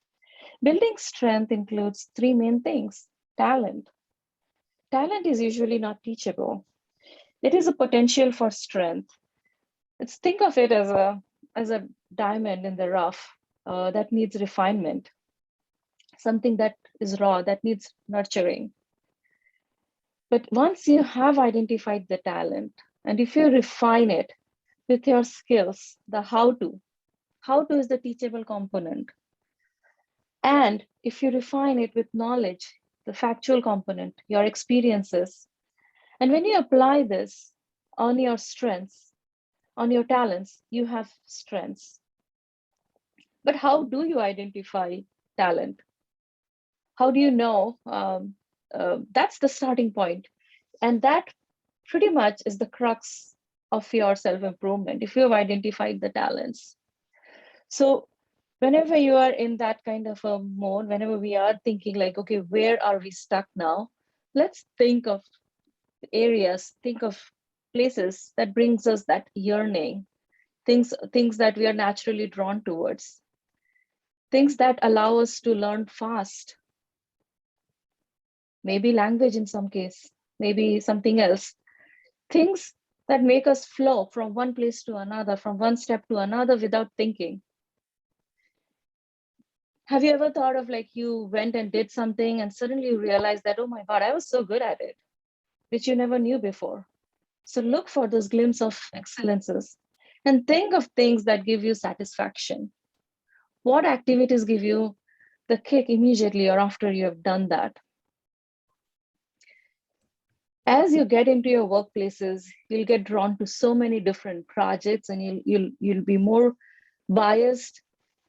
Building strength includes three main things. Talent. Talent is usually not teachable. It is a potential for strength. Let's think of it as a diamond in the rough that needs refinement, something that is raw, that needs nurturing. But once you have identified the talent, and if you refine it with your skills, the how to is the teachable component. And if you refine it with knowledge, the factual component, your experiences, and when you apply this on your strengths, on your talents, you have strengths. But how do you identify talent? How do you know? That's the starting point. And that pretty much is the crux of your self-improvement, if you have identified the talents. So whenever you are in that kind of a mode, whenever we are thinking like, okay, where are we stuck now? Let's think of areas, think of places that brings us that yearning, things that we are naturally drawn towards, things that allow us to learn fast. Maybe language in some case, maybe something else. Things that make us flow from one place to another, from one step to another without thinking. Have you ever thought of like you went and did something and suddenly you realized that, oh my God, I was so good at it, which you never knew before. So look for those glimpses of excellences and think of things that give you satisfaction. What activities give you the kick immediately or after you have done that? As you get into your workplaces, you'll get drawn to so many different projects and you'll be more biased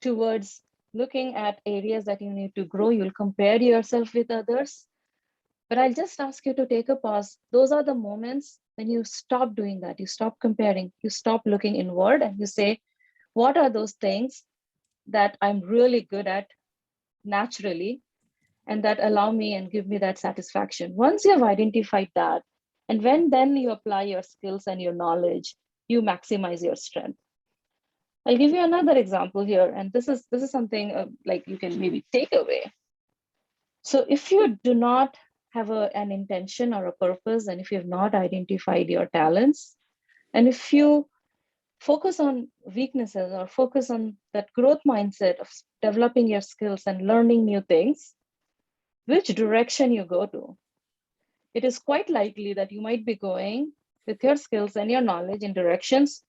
towards looking at areas that you need to grow. You'll compare yourself with others. But I'll just ask you to take a pause. Those are the moments when you stop doing that. You stop comparing, you stop looking inward and you say, what are those things that I'm really good at naturally and that allow me and give me that satisfaction? Once you have identified that, and when then you apply your skills and your knowledge, you maximize your strength. I'll give you another example here, and this is something like you can maybe take away. So if you do not have an intention or a purpose, and if you have not identified your talents, and if you focus on weaknesses or focus on that growth mindset of developing your skills and learning new things, which direction you go to, it is quite likely that you might be going with your skills and your knowledge in directions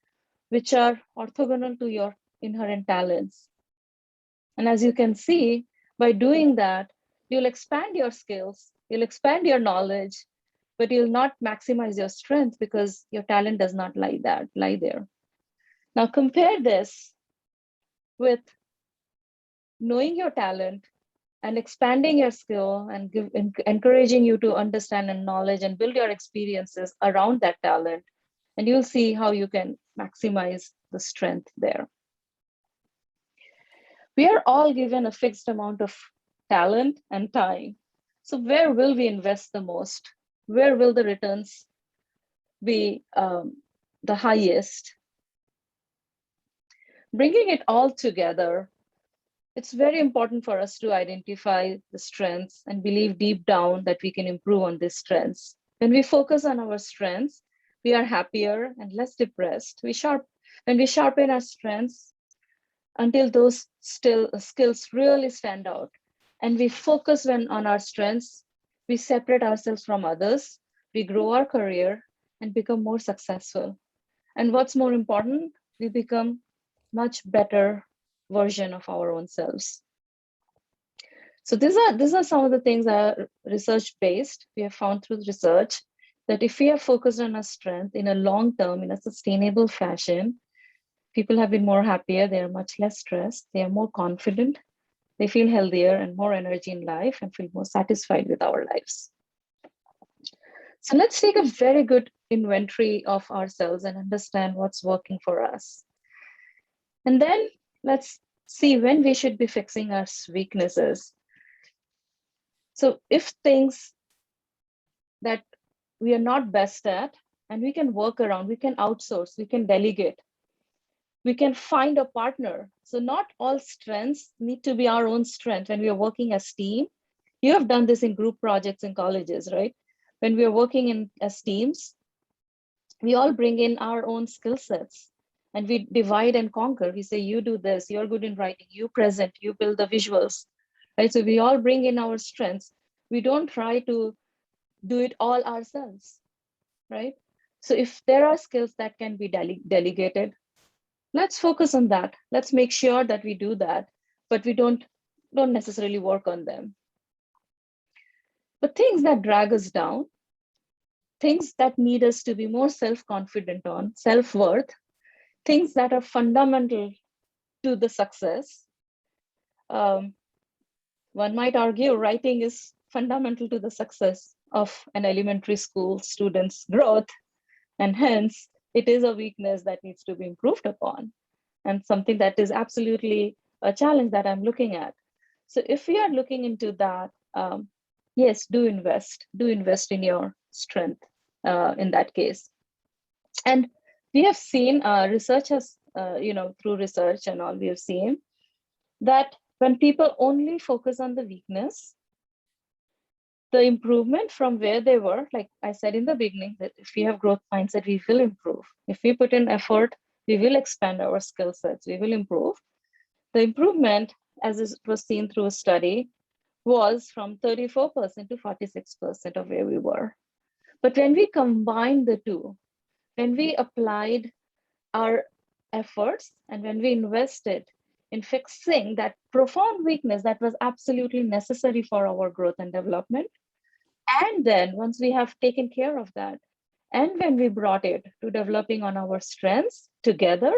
which are orthogonal to your inherent talents. And as you can see, by doing that, you'll expand your skills, you'll expand your knowledge, but you'll not maximize your strength because your talent does not lie there. Now compare this with knowing your talent and expanding your skill and encouraging you to understand and knowledge and build your experiences around that talent. And you'll see how you can maximize the strength there. We are all given a fixed amount of talent and time. So where will we invest the most? Where will the returns be the highest? Bringing it all together, it's very important for us to identify the strengths and believe deep down that we can improve on these strengths. When we focus on our strengths, we are happier and less depressed. When we sharpen our strengths until those skills really stand out, and we focus on our strengths, we separate ourselves from others, we grow our career and become more successful. And what's more important, we become much better version of our own selves. So these are some of the things that are research based. We have found through research that if we are focused on our strength in a long term, in a sustainable fashion, people have been more happier, they are much less stressed, they are more confident, they feel healthier and more energy in life and feel more satisfied with our lives. So let's take a very good inventory of ourselves and understand what's working for us. And then let's see when we should be fixing our weaknesses. So if things that we are not best at, and we can work around, we can outsource, we can delegate, we can find a partner. So not all strengths need to be our own strength when we are working as team. You have done this in group projects in colleges, right? When we are working in as teams, we all bring in our own skill sets and we divide and conquer. We say, you do this, you're good in writing, you present, you build the visuals, right? So we all bring in our strengths. We don't try to do it all ourselves, right? So if there are skills that can be delegated, let's focus on that. Let's make sure that we do that, but we don't necessarily work on them. But things that drag us down, things that need us to be more self-confident on, self-worth, things that are fundamental to the success. One might argue writing is fundamental to the success of an elementary school student's growth, and hence it is a weakness that needs to be improved upon and something that is absolutely a challenge that I'm looking at. So if we are looking into that, yes, do invest in your strength in that case. And we have seen research has, through research and all, we have seen that when people only focus on the weakness, the improvement from where they were, like I said in the beginning, that if we have growth mindset, we will improve. If we put in effort, we will expand our skill sets, we will improve. The improvement, as it was seen through a study, was from 34% to 46% of where we were. But when we combined the two, when we applied our efforts and when we invested in fixing that profound weakness that was absolutely necessary for our growth and development, and then once we have taken care of that, and when we brought it to developing on our strengths together,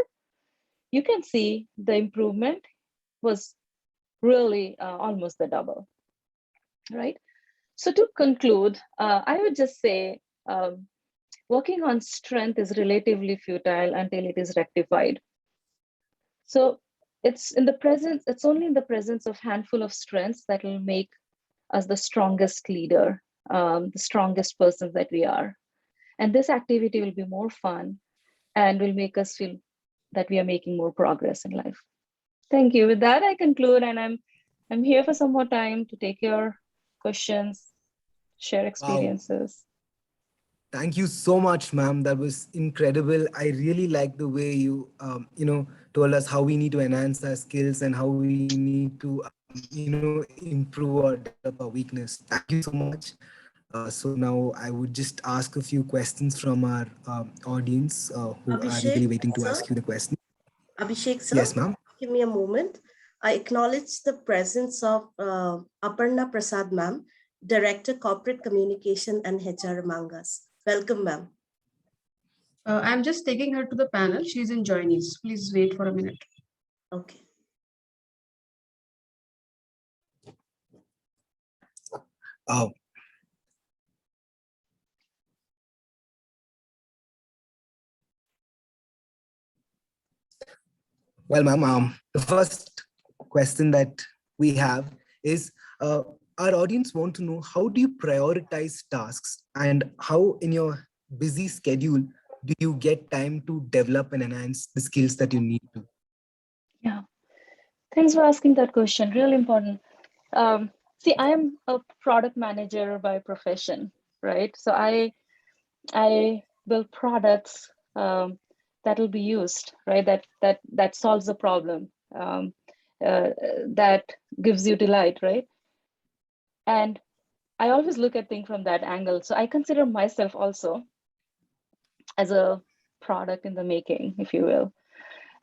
you can see the improvement was really almost the double, right? So to conclude, I would just say, working on strength is relatively futile until it is rectified. So it's only in the presence of handful of strengths that will make us the strongest leader, the strongest person that we are. And this activity will be more fun and will make us feel that we are making more progress in life. Thank you. With that, I conclude, and I'm here for some more time to take your questions, share experiences. Wow. Thank you so much, ma'am. That was incredible. I really like the way you, told us how we need to enhance our skills and how we need to, improve or develop our weakness. Thank you so much. So now I would just ask a few questions from our audience who are eagerly waiting to ask you the question. Abhishek, sir. Yes, ma'am. Give me a moment. I acknowledge the presence of Aparna Prasad, ma'am, Director, Corporate Communication and HR among us. Welcome, ma'am. I'm just taking her to the panel. She's in joinees. Please wait for a minute. Okay. Well, ma'am, the first question that we have is, our audience want to know, how do you prioritize tasks and how in your busy schedule do you get time to develop and enhance the skills that you need to? Yeah, thanks for asking that question. Really important. See, I am a product manager by profession, right? So I build products that will be used, right? That solves a problem, that gives you delight, right? And I always look at things from that angle. So I consider myself also as a product in the making, if you will.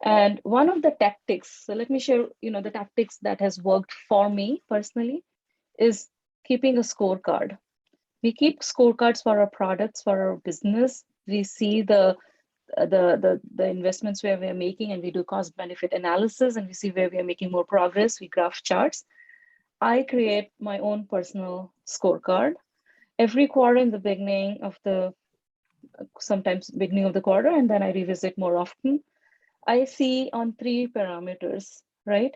And one of the tactics, so let me share, the tactics that has worked for me personally is keeping a scorecard. We keep scorecards for our products, for our business. We see the investments where we are making, and we do cost benefit analysis, and we see where we are making more progress. We graph charts. I create my own personal scorecard every quarter in the beginning of sometimes beginning of the quarter, and then I revisit more often. I see on 3 parameters, right?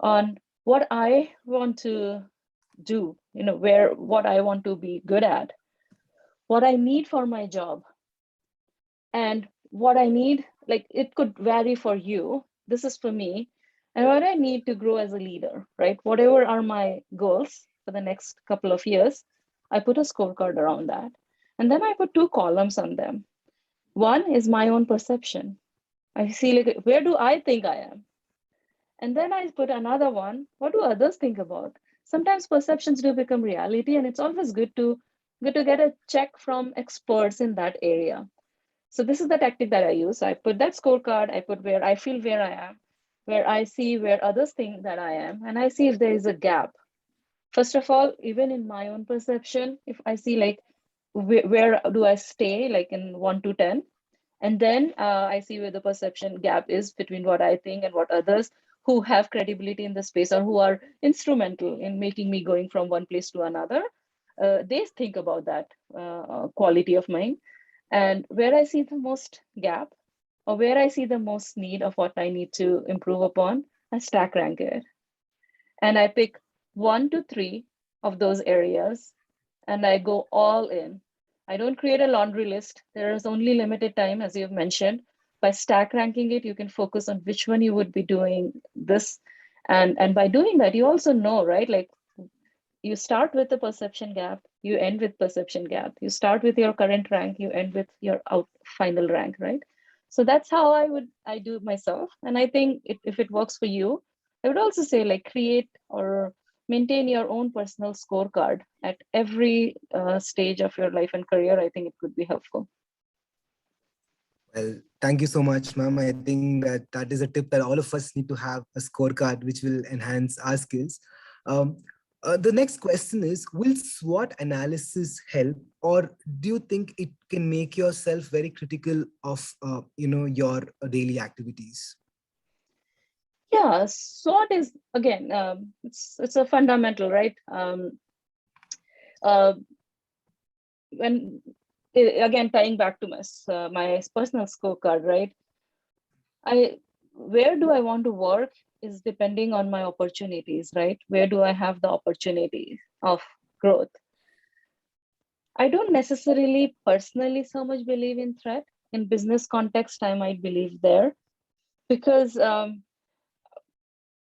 On what I want to do, what I want to be good at, what I need for my job, and what I need, like it could vary for you. This is for me, and what I need to grow as a leader, right? Whatever are my goals for the next couple of years, I put a scorecard around that. And then I put 2 columns on them. One is my own perception. I see like, where do I think I am? And then I put another one, what do others think about? Sometimes perceptions do become reality, and it's always good to get a check from experts in that area. So this is the tactic that I use. I put that scorecard, I put where I feel where I am, where I see where others think that I am, and I see if there is a gap. First of all, even in my own perception, if I see like, where do I stay, like in 1 to 10, and then I see where the perception gap is between what I think and what others who have credibility in the space or who are instrumental in making me going from one place to another, they think about that quality of mine. And where I see the most gap or where I see the most need of what I need to improve upon, I stack rank it. And I pick 1 to 3 of those areas and I go all in. I don't create a laundry list. There is only limited time, as you've mentioned. By stack ranking it, you can focus on which one you would be doing this. And by doing that, you also know, right? Like you start with the perception gap, you end with perception gap. You start with your current rank, you end with your final rank, right? So that's how I do it myself. And I think if it works for you, I would also say like create or maintain your own personal scorecard at every stage of your life and career. I think it could be helpful. Well, thank you so much, ma'am. I think that is a tip that all of us need to have a scorecard, which will enhance our skills. The next question is, will SWOT analysis help, or do you think it can make yourself very critical of, your daily activities? Yeah, SWOT is, again, it's a fundamental, right? Again, tying back to my personal scorecard, right? Where do I want to work is depending on my opportunities, right? Where do I have the opportunity of growth? I don't necessarily personally so much believe in threat. In business context, I might believe there, because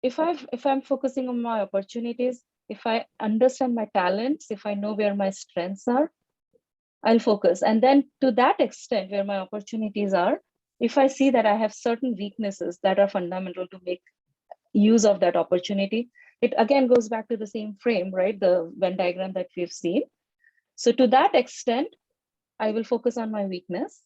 if I'm focusing on my opportunities, if I understand my talents, if I know where my strengths are, I'll focus. And then to that extent, where my opportunities are, if I see that I have certain weaknesses that are fundamental to make use of that opportunity, it again goes back to the same frame, right? The Venn diagram that we've seen. So to that extent, I will focus on my weakness.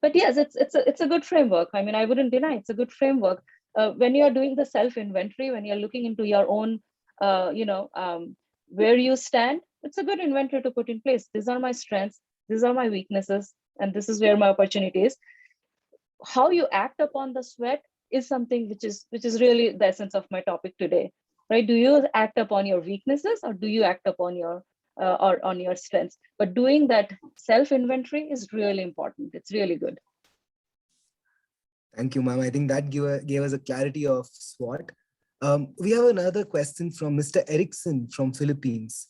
But yes, it's a good framework. I mean, I wouldn't deny it's a good framework. When you're doing the self-inventory, when you're looking into your own, where you stand, it's a good inventory to put in place. These are my strengths, these are my weaknesses, and this is where my opportunity is. How you act upon the sweat is something which is really the essence of my topic today, right? Do you act upon your weaknesses, or do you act upon your or on your strengths? But doing that self-inventory is really important. It's really good. Thank you, ma'am. I think that gave us a clarity of SWOT. We have another question from Mr. Erickson from Philippines.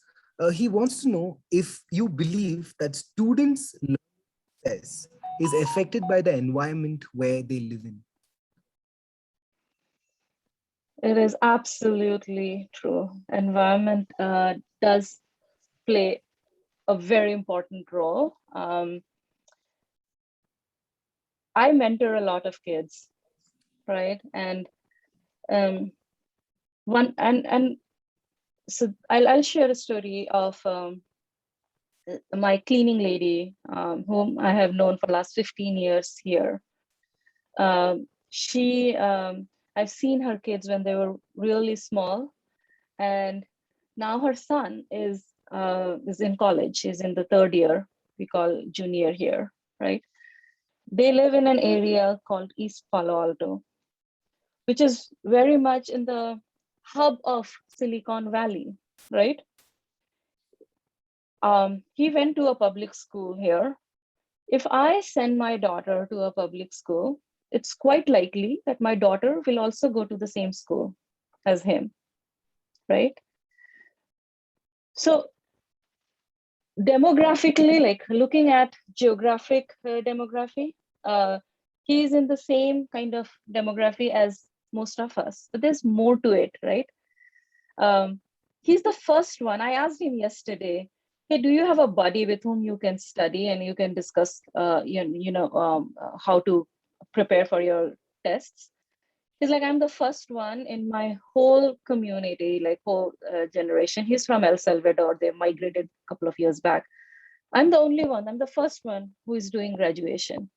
He wants to know if you believe that students' learning success is affected by the environment where they live in. It is absolutely true. Environment does play a very important role. I mentor a lot of kids, right? And so I'll share a story of my cleaning lady, whom I have known for the last 15 years here. I've seen her kids when they were really small, and now her son is in college. He's in the 3rd year. We call junior here, right? They live in an area called East Palo Alto, which is very much in the hub of Silicon Valley, right? He went to a public school here. If I send my daughter to a public school, it's quite likely that my daughter will also go to the same school as him, right? So demographically, like looking at geographic demography, he's in the same kind of demography as most of us, but there's more to it, right? He's the first one. I asked him yesterday, hey, do you have a buddy with whom you can study and you can discuss, how to prepare for your tests? He's like, I'm the first one in my whole community, like whole generation. He's from El Salvador. They migrated a couple of years back. I'm the only one. I'm the first one who is doing graduation.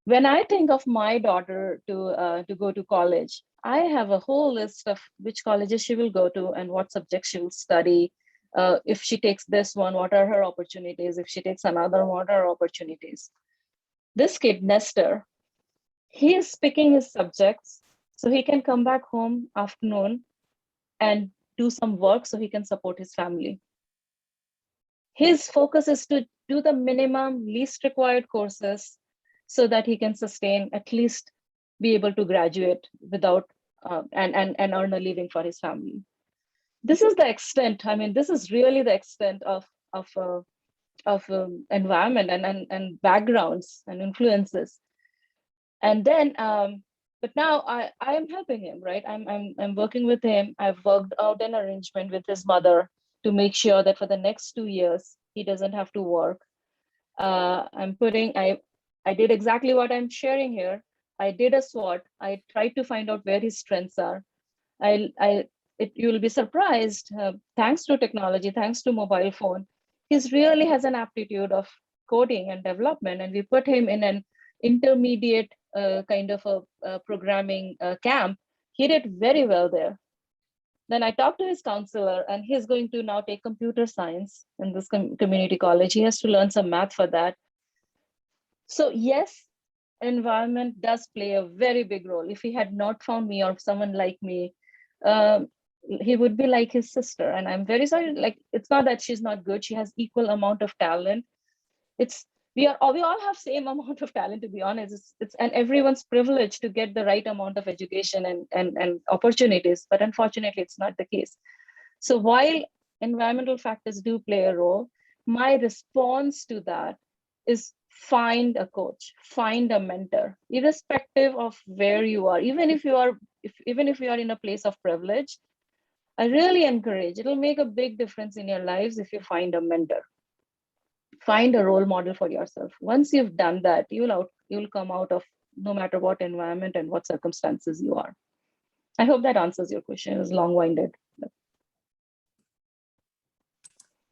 When I think of my daughter to go to college, I have a whole list of which colleges she will go to and what subjects she will study. If she takes this one, what are her opportunities? If she takes another, what are her opportunities? This kid, Nestor, he is picking his subjects so he can come back home afternoon and do some work so he can support his family. His focus is to do the minimum, least required courses so that he can sustain, at least be able to graduate without and earn a living for his family. This is the extent. I mean, this is really the extent of environment and backgrounds and influences. And then, but now I am helping him, right? I'm working with him. I've worked out an arrangement with his mother to make sure that for the next 2 years he doesn't have to work. I did exactly what I'm sharing here. I did a SWOT. I tried to find out where his strengths are. You'll be surprised. Thanks to technology, thanks to mobile phone, he really has an aptitude of coding and development, and we put him in an intermediate kind of a programming camp. He did very well there. Then I talked to his counselor, and he's going to now take computer science in this community college. He has to learn some math for that. So yes, environment does play a very big role. If he had not found me or someone like me, he would be like his sister. And I'm very sorry, like, it's not that she's not good. She has equal amount of talent. We all have same amount of talent, to be honest. It's and everyone's privilege to get the right amount of education and opportunities, but unfortunately it's not the case. So while environmental factors do play a role, my response to that is find a coach, find a mentor, irrespective of where you are. Even if you are in a place of privilege, I really encourage, it'll make a big difference in your lives if you find a mentor. Find a role model for yourself. Once you've done that, you'll come out of no matter what environment and what circumstances you are. I hope that answers your question. It was long-winded.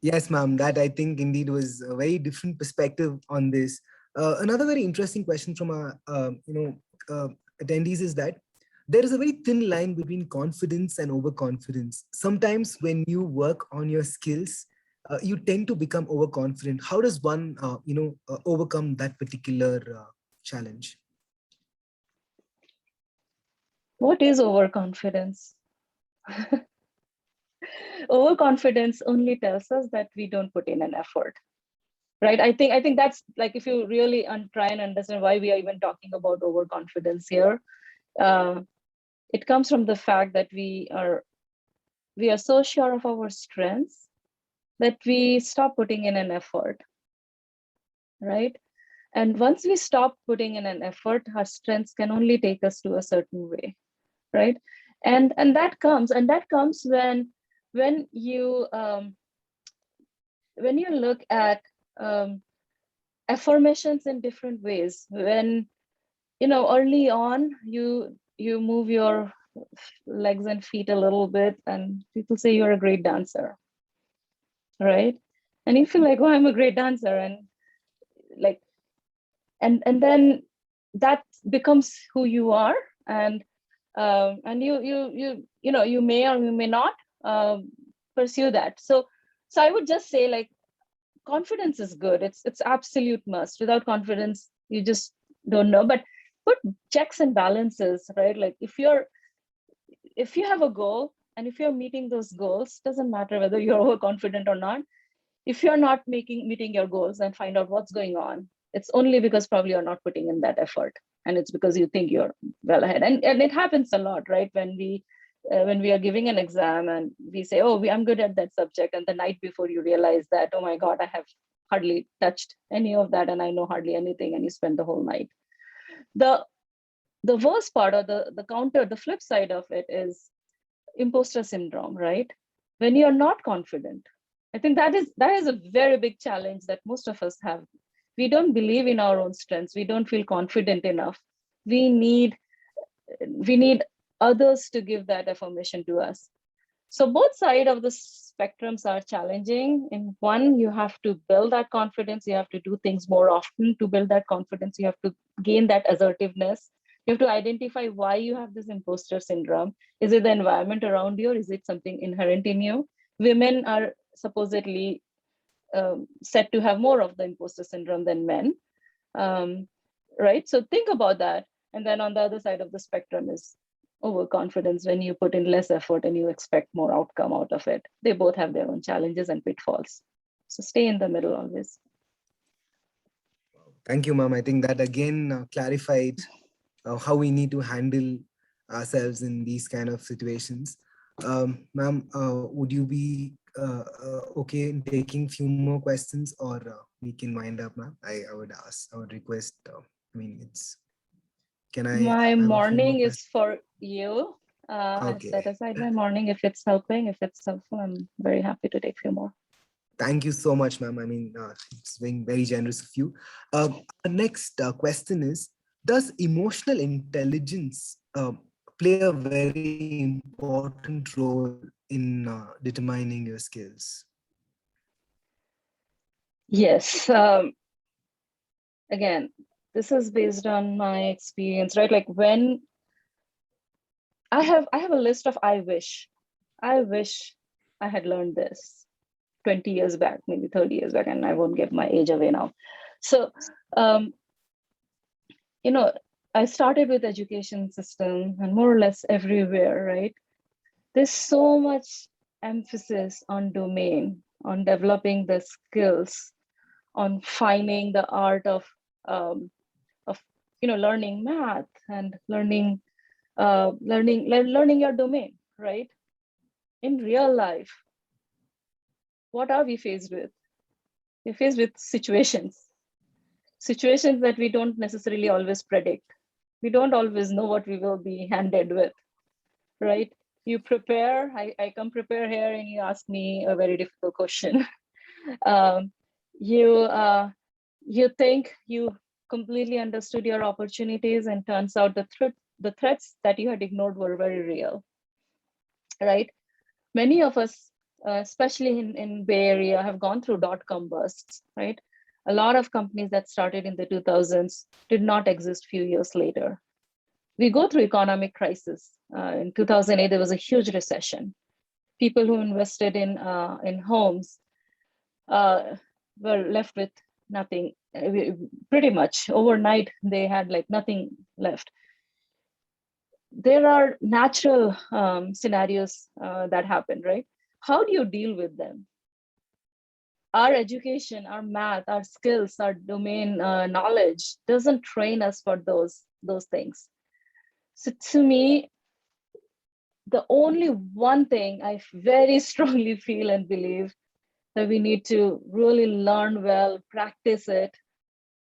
Yes, ma'am. That I think indeed was a very different perspective on this. Another very interesting question from our attendees is that there is a very thin line between confidence and overconfidence. Sometimes when you work on your skills, you tend to become overconfident. How does one, overcome that particular challenge? What is overconfidence? Overconfidence only tells us that we don't put in an effort, right? I think that's like, if you really try and understand why we are even talking about overconfidence here, it comes from the fact that we are so sure of our strengths that we stop putting in an effort, right? And once we stop putting in an effort, our strengths can only take us to a certain way, right? And that comes when you look at affirmations in different ways. When early on you move your legs and feet a little bit, and people say you're a great dancer, right? And you feel like, oh, I'm a great dancer, and like, and then that becomes who you are, and you may or you may not pursue that. So I would just say, like, confidence is good. It's absolute must. Without confidence, you just don't know. But put checks and balances, right? Like if you have a goal and if you're meeting those goals, doesn't matter whether you're overconfident or not. If you're not meeting your goals, and find out what's going on. It's only because probably you're not putting in that effort, and it's because you think you're well ahead. And it happens a lot, right? When we are giving an exam and we say, oh, I'm good at that subject, and the night before you realize that, oh my God, I have hardly touched any of that, and I know hardly anything, and you spend the whole night. The worst part, or the flip side of it, is imposter syndrome, right? When you're not confident. I think that is a very big challenge that most of us have. We don't believe in our own strengths. We don't feel confident enough. We need others to give that affirmation to us. So both sides of the spectrums are challenging. In one, you have to build that confidence. You have to do things more often to build that confidence. You have to gain that assertiveness. You have to identify why you have this imposter syndrome. Is it the environment around you, or is it something inherent in you? Women are supposedly said to have more of the imposter syndrome than men, right? So think about that. And then on the other side of the spectrum is overconfidence, when you put in less effort and you expect more outcome out of it. They both have their own challenges and pitfalls. So stay in the middle always. Thank you, ma'am. I think that again clarified how we need to handle ourselves in these kind of situations. Ma'am, would you be okay in taking few more questions, or we can wind up, ma'am? I would request, can I? My morning is for you. I'll set aside my morning if it's helping. If it's helpful, I'm very happy to take a few more. Thank you so much, ma'am. It's being very generous of you. Our next question is, does emotional intelligence play a very important role in determining your skills? Yes. Again, this is based on my experience, right? Like when I have a list of I wish I had learned this 20 years back, maybe 30 years back, and I won't give my age away now. So, I started with education system and more or less everywhere, right? There's so much emphasis on domain, on developing the skills, on finding the art of learning math and learning your domain, right? In real life, what are we faced with? We're faced with situations that we don't necessarily always predict. We don't always know what we will be handed with, right? You prepare, I come prepare here and you ask me a very difficult question. You think you completely understood your opportunities, and turns out the threats that you had ignored were very real, right? Many of us, especially in Bay Area, have gone through dot-com busts, right? A lot of companies that started in the 2000s did not exist few years later. We go through economic crisis. In 2008, there was a huge recession. People who invested in homes were left with nothing. Pretty much overnight, they had like nothing left. There are natural scenarios that happen, right? How do you deal with them? Our education, our math, our skills, our domain knowledge doesn't train us for those things. So to me, the only one thing I very strongly feel and believe that we need to really learn well, practice it,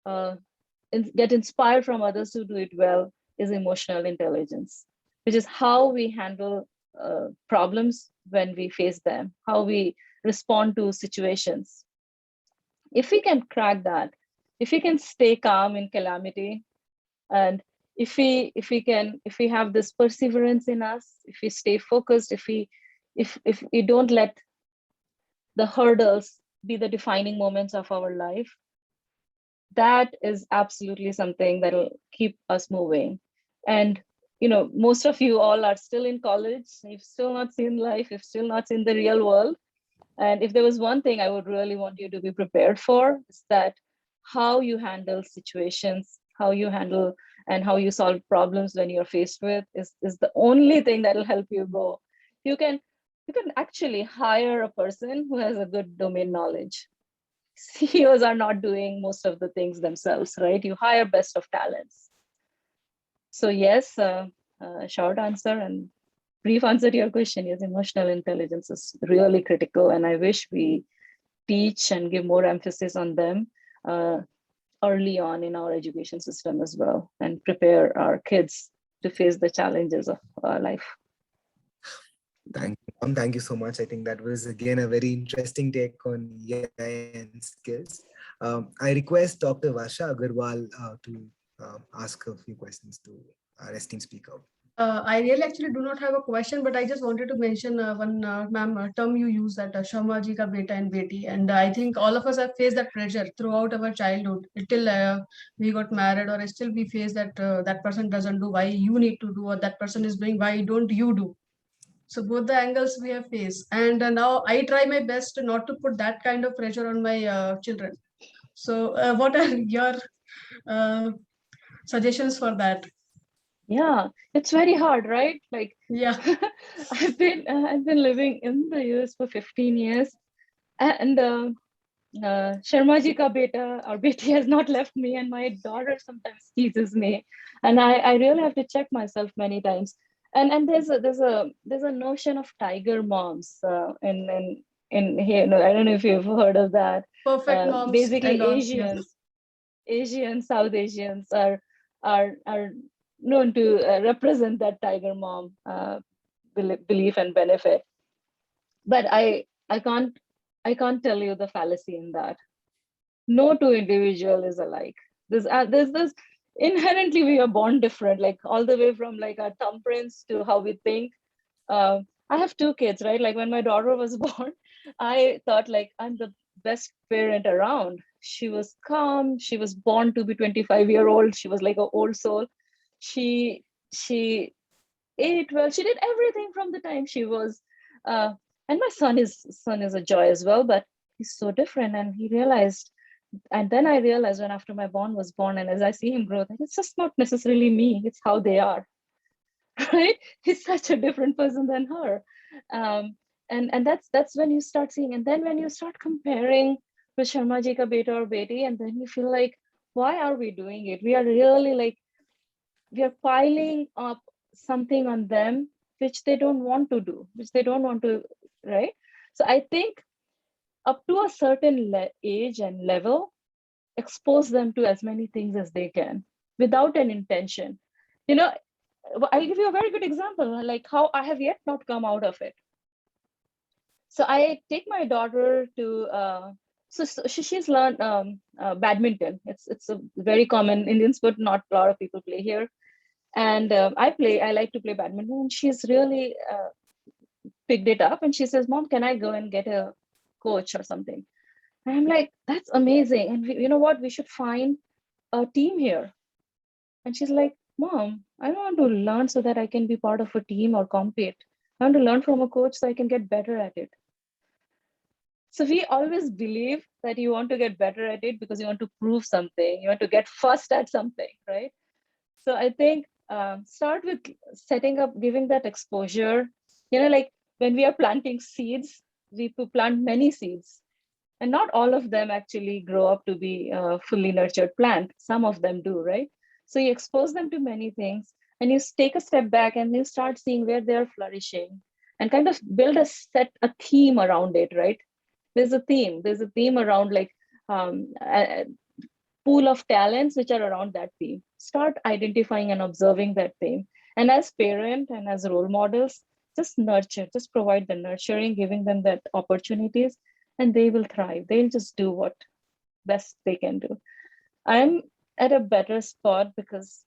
get inspired from others who do it well, is emotional intelligence, which is how we handle problems when we face them, how we respond to situations. If we can crack that, if we can stay calm in calamity, and if we have this perseverance in us, if we stay focused, if we don't let the hurdles be the defining moments of our life, that is absolutely something that'll keep us moving. And most of you all are still in college. You've still not seen life. You've still not seen the real world. And if there was one thing I would really want you to be prepared for, is that how you handle situations, how you handle and how you solve problems when you're faced with is the only thing that will help you go. You can actually hire a person who has a good domain knowledge. CEOs are not doing most of the things themselves, right? You hire best of talents. So yes, short answer and brief answer to your question is emotional intelligence is really critical. And I wish we teach and give more emphasis on them early on in our education system as well, and prepare our kids to face the challenges of life. Thank you so much. I think that was again a very interesting take on AI and skills. I request Dr. Vasha Agarwal to ask a few questions to our esteemed speaker. I really actually do not have a question, but I just wanted to mention one ma'am term you use, that Sharma ji ka beta and beti, and I think all of us have faced that pressure throughout our childhood till we got married, or still we face that that person doesn't do, why you need to do, or that person is doing, why don't you do? So both the angles we have faced, and now I try my best not to put that kind of pressure on my children. So what are your suggestions for that? Yeah, it's very hard, right? Like, yeah, I've been living in the US for 15 years, and Sharma ji ka beta or beti has not left me, and my daughter sometimes teases me, and I really have to check myself many times. And there's a notion of tiger moms in here. No, I don't know if you've heard of that. Perfect moms. Basically, And Asians, South Asians are known to represent that tiger mom belief and benefit. But I can't tell you the fallacy in that. No two individual is alike. There's this inherently we are born different, like all the way from like our thumbprints to how we think. I have two kids, right? Like when my daughter was born, I thought like I'm the best parent around. She was calm. She was born to be 25-year-old. She was like an old soul. She ate well. She did everything from the time she was. And my son is a joy as well, but he's so different. And he realized, and then I realized when after my born was born, and as I see him grow, that it's just not necessarily me. It's how they are. Right? He's such a different person than her. And that's when you start seeing, and then when you start comparing with Sharma ji ka beta or beti, and then you feel like, why are we doing it? We are really like, we are piling up something on them which they don't want to do, which they don't want to, right? So I think up to a certain age and level, expose them to as many things as they can without an intention. I'll give you a very good example, like how I have yet not come out of it. So I take my daughter to, she's learned badminton. It's a very common Indian sport, not a lot of people play here. And I like to play badminton, and she's really picked it up, and she says, Mom, can I go and get a coach or something? And I'm like, that's amazing. And you know what, we should find a team here. And she's like, Mom, I don't want to learn so that I can be part of a team or compete. I want to learn from a coach so I can get better at it. So we always believe that you want to get better at it because you want to prove something, you want to get first at something, right? So I think start with setting up, giving that exposure. Like when we are planting seeds, we plant many seeds, and not all of them actually grow up to be a fully nurtured plant. Some of them do, right? So you expose them to many things, and you take a step back and you start seeing where they're flourishing, and kind of build a theme around it, right? There's a theme around like a pool of talents which are around that theme. Start identifying and observing that theme. And as parent and as role models, just nurture, just provide the nurturing, giving them that opportunities, and they will thrive. They'll just do what best they can do. I'm at a better spot because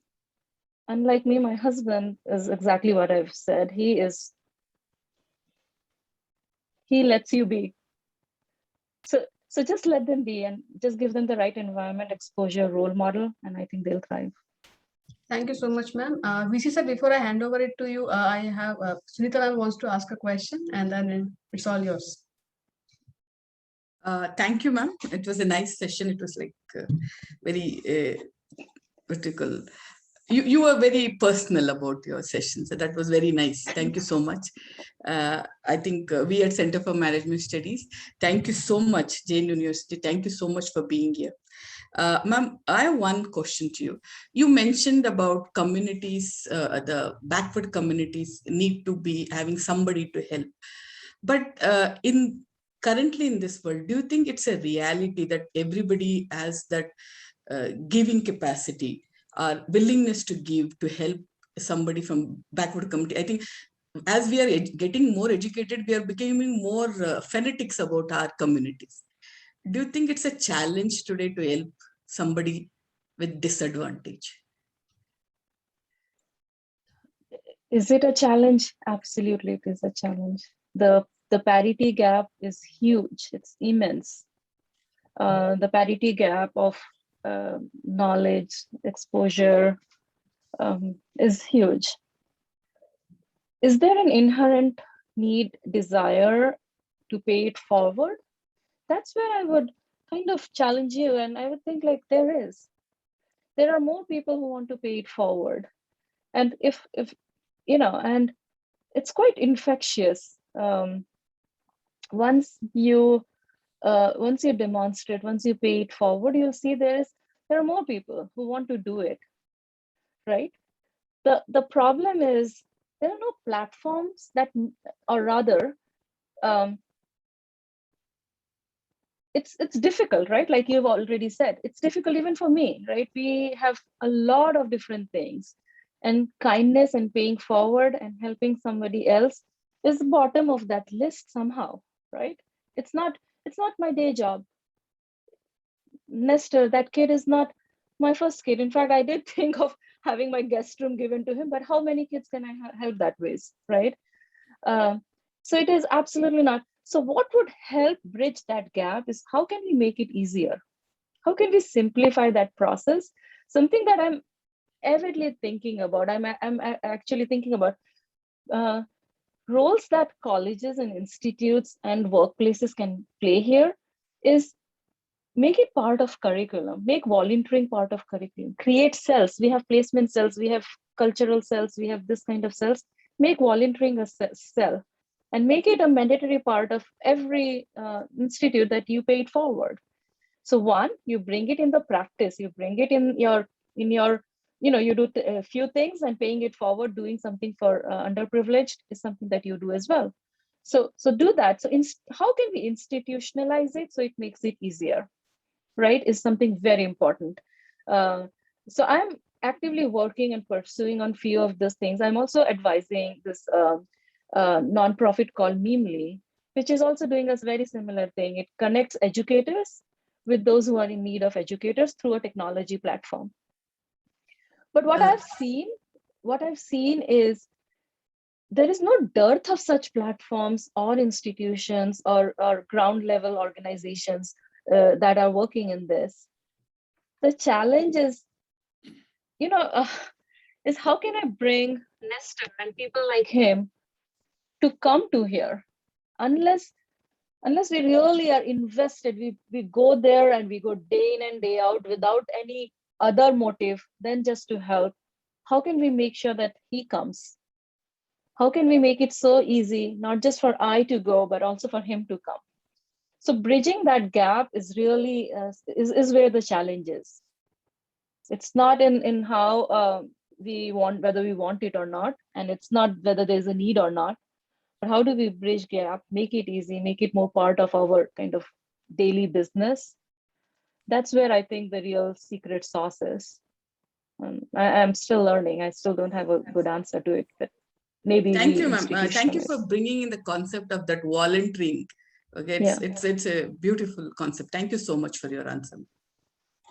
unlike me, my husband is exactly what I've said. He lets you be. So So just let them be and just give them the right environment, exposure, role model, and I think they'll thrive. Thank you so much, ma'am. VC sir, before I hand over it to you, I have Sunita ma'am wants to ask a question, and then it's all yours. Thank you, ma'am. It was a nice session. It was like very critical. You were very personal about your sessions. So that was very nice. Thank you so much. I think we at Center for Management Studies, thank you so much, Jain University. Thank you so much for being here. Ma'am, I have one question to you. You mentioned about communities, the backward communities need to be having somebody to help. But currently in this world, do you think it's a reality that everybody has that giving capacity or willingness to give to help somebody from backward community? I think as we are getting more educated, we are becoming more fanatics about our communities. Do you think it's a challenge today to help somebody with disadvantage? Is it a challenge? Absolutely, it is a challenge. The parity gap is huge. It's immense. The parity gap of knowledge, exposure is huge. Is there an inherent need, desire to pay it forward? That's where I would kind of challenge you, and I would think like there is. There are more people who want to pay it forward, and if you know, and it's quite infectious. Once you demonstrate, once you pay it forward, you'll see there are more people who want to do it, right? The problem is there are no platforms that, or rather, it's difficult, right? Like you've already said, it's difficult even for me, right? We have a lot of different things, and kindness and paying forward and helping somebody else is the bottom of that list somehow, right? It's not my day job. Nestor, that kid is not my first kid. In fact, I did think of having my guest room given to him, but how many kids can I help that ways, right? So it is absolutely not. So what would help bridge that gap is how can we make it easier? How can we simplify that process? Something that I'm avidly thinking about. I'm actually thinking about roles that colleges and institutes and workplaces can play here is make it part of curriculum, make volunteering part of curriculum, create cells. We have placement cells, we have cultural cells, we have this kind of cells. Make volunteering a cell and make it a mandatory part of every institute that you pay it forward. So one, you bring it in the practice, you bring it in your, you do a few things, and paying it forward, doing something for underprivileged is something that you do as well. So do that. So how can we institutionalize it so it makes it easier, right? Is something very important. So I'm actively working and pursuing on few of those things. I'm also advising this nonprofit called Memely, which is also doing a very similar thing. It connects educators with those who are in need of educators through a technology platform. But what I've seen is there is no dearth of such platforms or institutions or ground level organizations that are working in this. The challenge is, is how can I bring Nestor and people like him to come to here? Unless we really are invested, we go there and we go day in and day out without any other motive than just to help. How can we make sure that he comes? How can we make it so easy, not just for I to go, but also for him to come? So bridging that gap is really is where the challenge is. It's not in how we want, whether we want it or not, and it's not whether there's a need or not, but how do we bridge gap, make it easy, make it more part of our kind of daily business? That's where I think the real secret sauce is. I'm still learning. I still don't have a good answer to it, but maybe. Thank you, ma'am. Thank you for bringing in the concept of that volunteering. Okay, it's a beautiful concept. Thank you so much for your answer.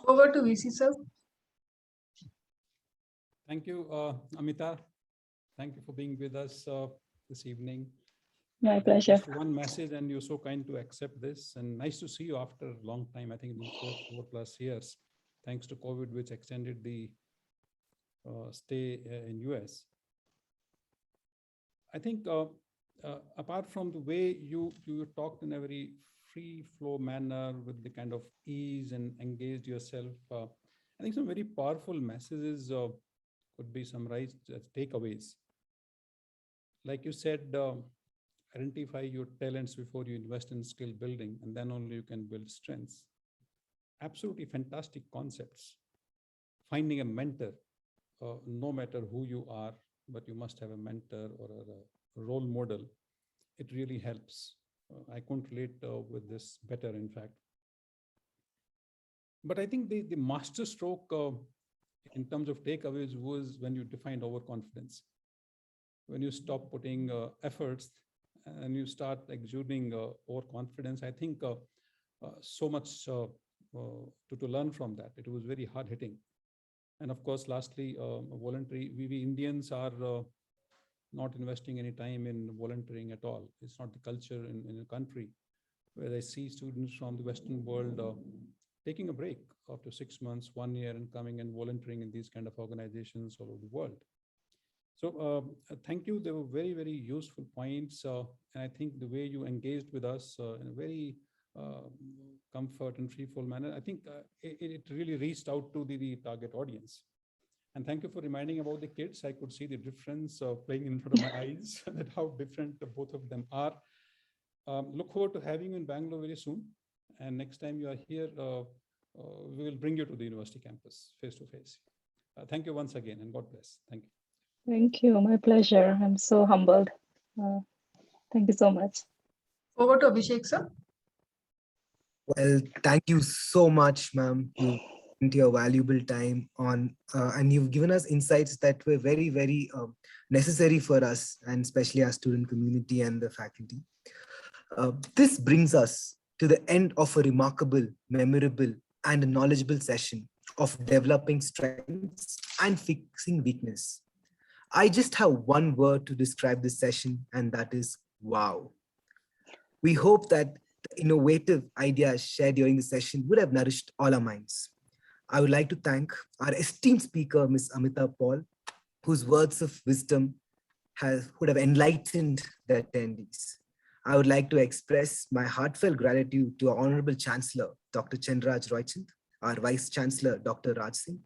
Over to VC sir. Thank you, Amita. Thank you for being with us this evening. My pleasure. Just one message, and you're so kind to accept this. And nice to see you after a long time. I think it's been four plus years, thanks to COVID, which extended the stay in US. I think apart from the way you talked in a very free flow manner with the kind of ease and engaged yourself, I think some very powerful messages could be summarized as takeaways. Like you said, identify your talents before you invest in skill building, and then only you can build strengths. Absolutely fantastic concepts. Finding a mentor, no matter who you are, but you must have a mentor or a role model. It really helps. I couldn't relate with this better, in fact. But I think the master stroke in terms of takeaways was when you defined overconfidence. When you stop putting efforts and you start exuding overconfidence, I think so much to learn from that. It was very hard hitting. And of course, lastly, voluntary. We Indians are not investing any time in volunteering at all. It's not the culture in a country where I see students from the Western world taking a break after 6 months, 1 year, and coming and volunteering in these kind of organizations all over the world. So thank you. They were very, very useful points. And I think the way you engaged with us in a very comfort and free-flow manner, I think it really reached out to the target audience. And thank you for reminding about the kids. I could see the difference playing in front of my eyes, that how different both of them are. Look forward to having you in Bangalore very soon. And next time you are here, we will bring you to the university campus face to face. Thank you once again, and God bless. Thank you. Thank you. My pleasure. I'm so humbled. Thank you so much. Over to Abhishek, sir. Well, thank you so much, ma'am. You spent your valuable time on, and you've given us insights that were very, very necessary for us, and especially our student community and the faculty. This brings us to the end of a remarkable, memorable, and knowledgeable session of developing strengths and fixing weakness. I just have one word to describe this session, and that is wow. We hope that the innovative ideas shared during the session would have nourished all our minds. I would like to thank our esteemed speaker, Ms. Amita Paul, whose words of wisdom would have enlightened the attendees. I would like to express my heartfelt gratitude to our Honorable Chancellor, Dr. Chenraj Roychand, our Vice Chancellor, Dr. Raj Singh,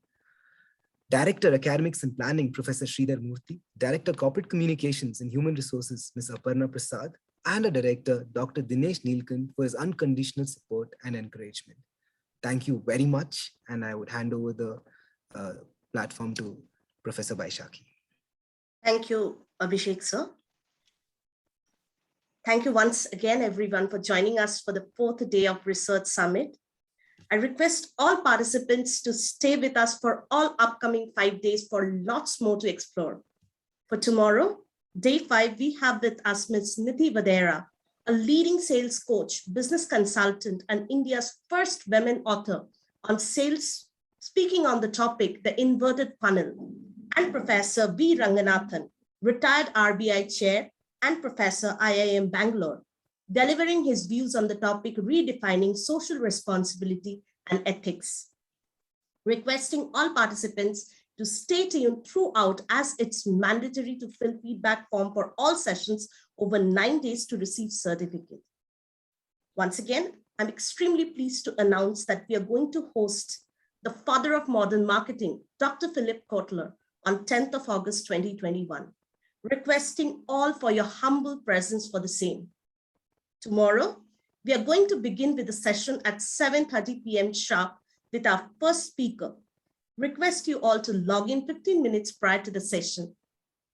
Director Academics and Planning, Professor Sridhar Murthy, Director Corporate Communications and Human Resources, Ms. Aparna Prasad, and our Director, Dr. Dinesh Neelkan, for his unconditional support and encouragement. Thank you very much, and I would hand over the platform to Professor Baishakhi. Thank you, Abhishek, sir. Thank you once again, everyone, for joining us for the 4th day of Research Summit. I request all participants to stay with us for all upcoming 5 days for lots more to explore. For tomorrow, day 5, we have with us Ms. Nidhi Vadera, a leading sales coach, business consultant, and India's first women author on sales, speaking on the topic, the inverted funnel, and Professor V. Ranganathan, retired RBI chair and Professor IIM Bangalore, delivering his views on the topic, redefining social responsibility and ethics. Requesting all participants to stay tuned throughout, as it's mandatory to fill feedback form for all sessions over 9 days to receive certificate. Once again, I'm extremely pleased to announce that we are going to host the father of modern marketing, Dr. Philip Kotler, on 10th of August, 2021, requesting all for your humble presence for the same. Tomorrow, we are going to begin with a session at 7:30 p.m. sharp with our first speaker. Request you all to log in 15 minutes prior to the session.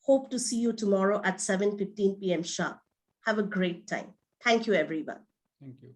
Hope to see you tomorrow at 7:15 p.m. sharp. Have a great time. Thank you, everyone. Thank you.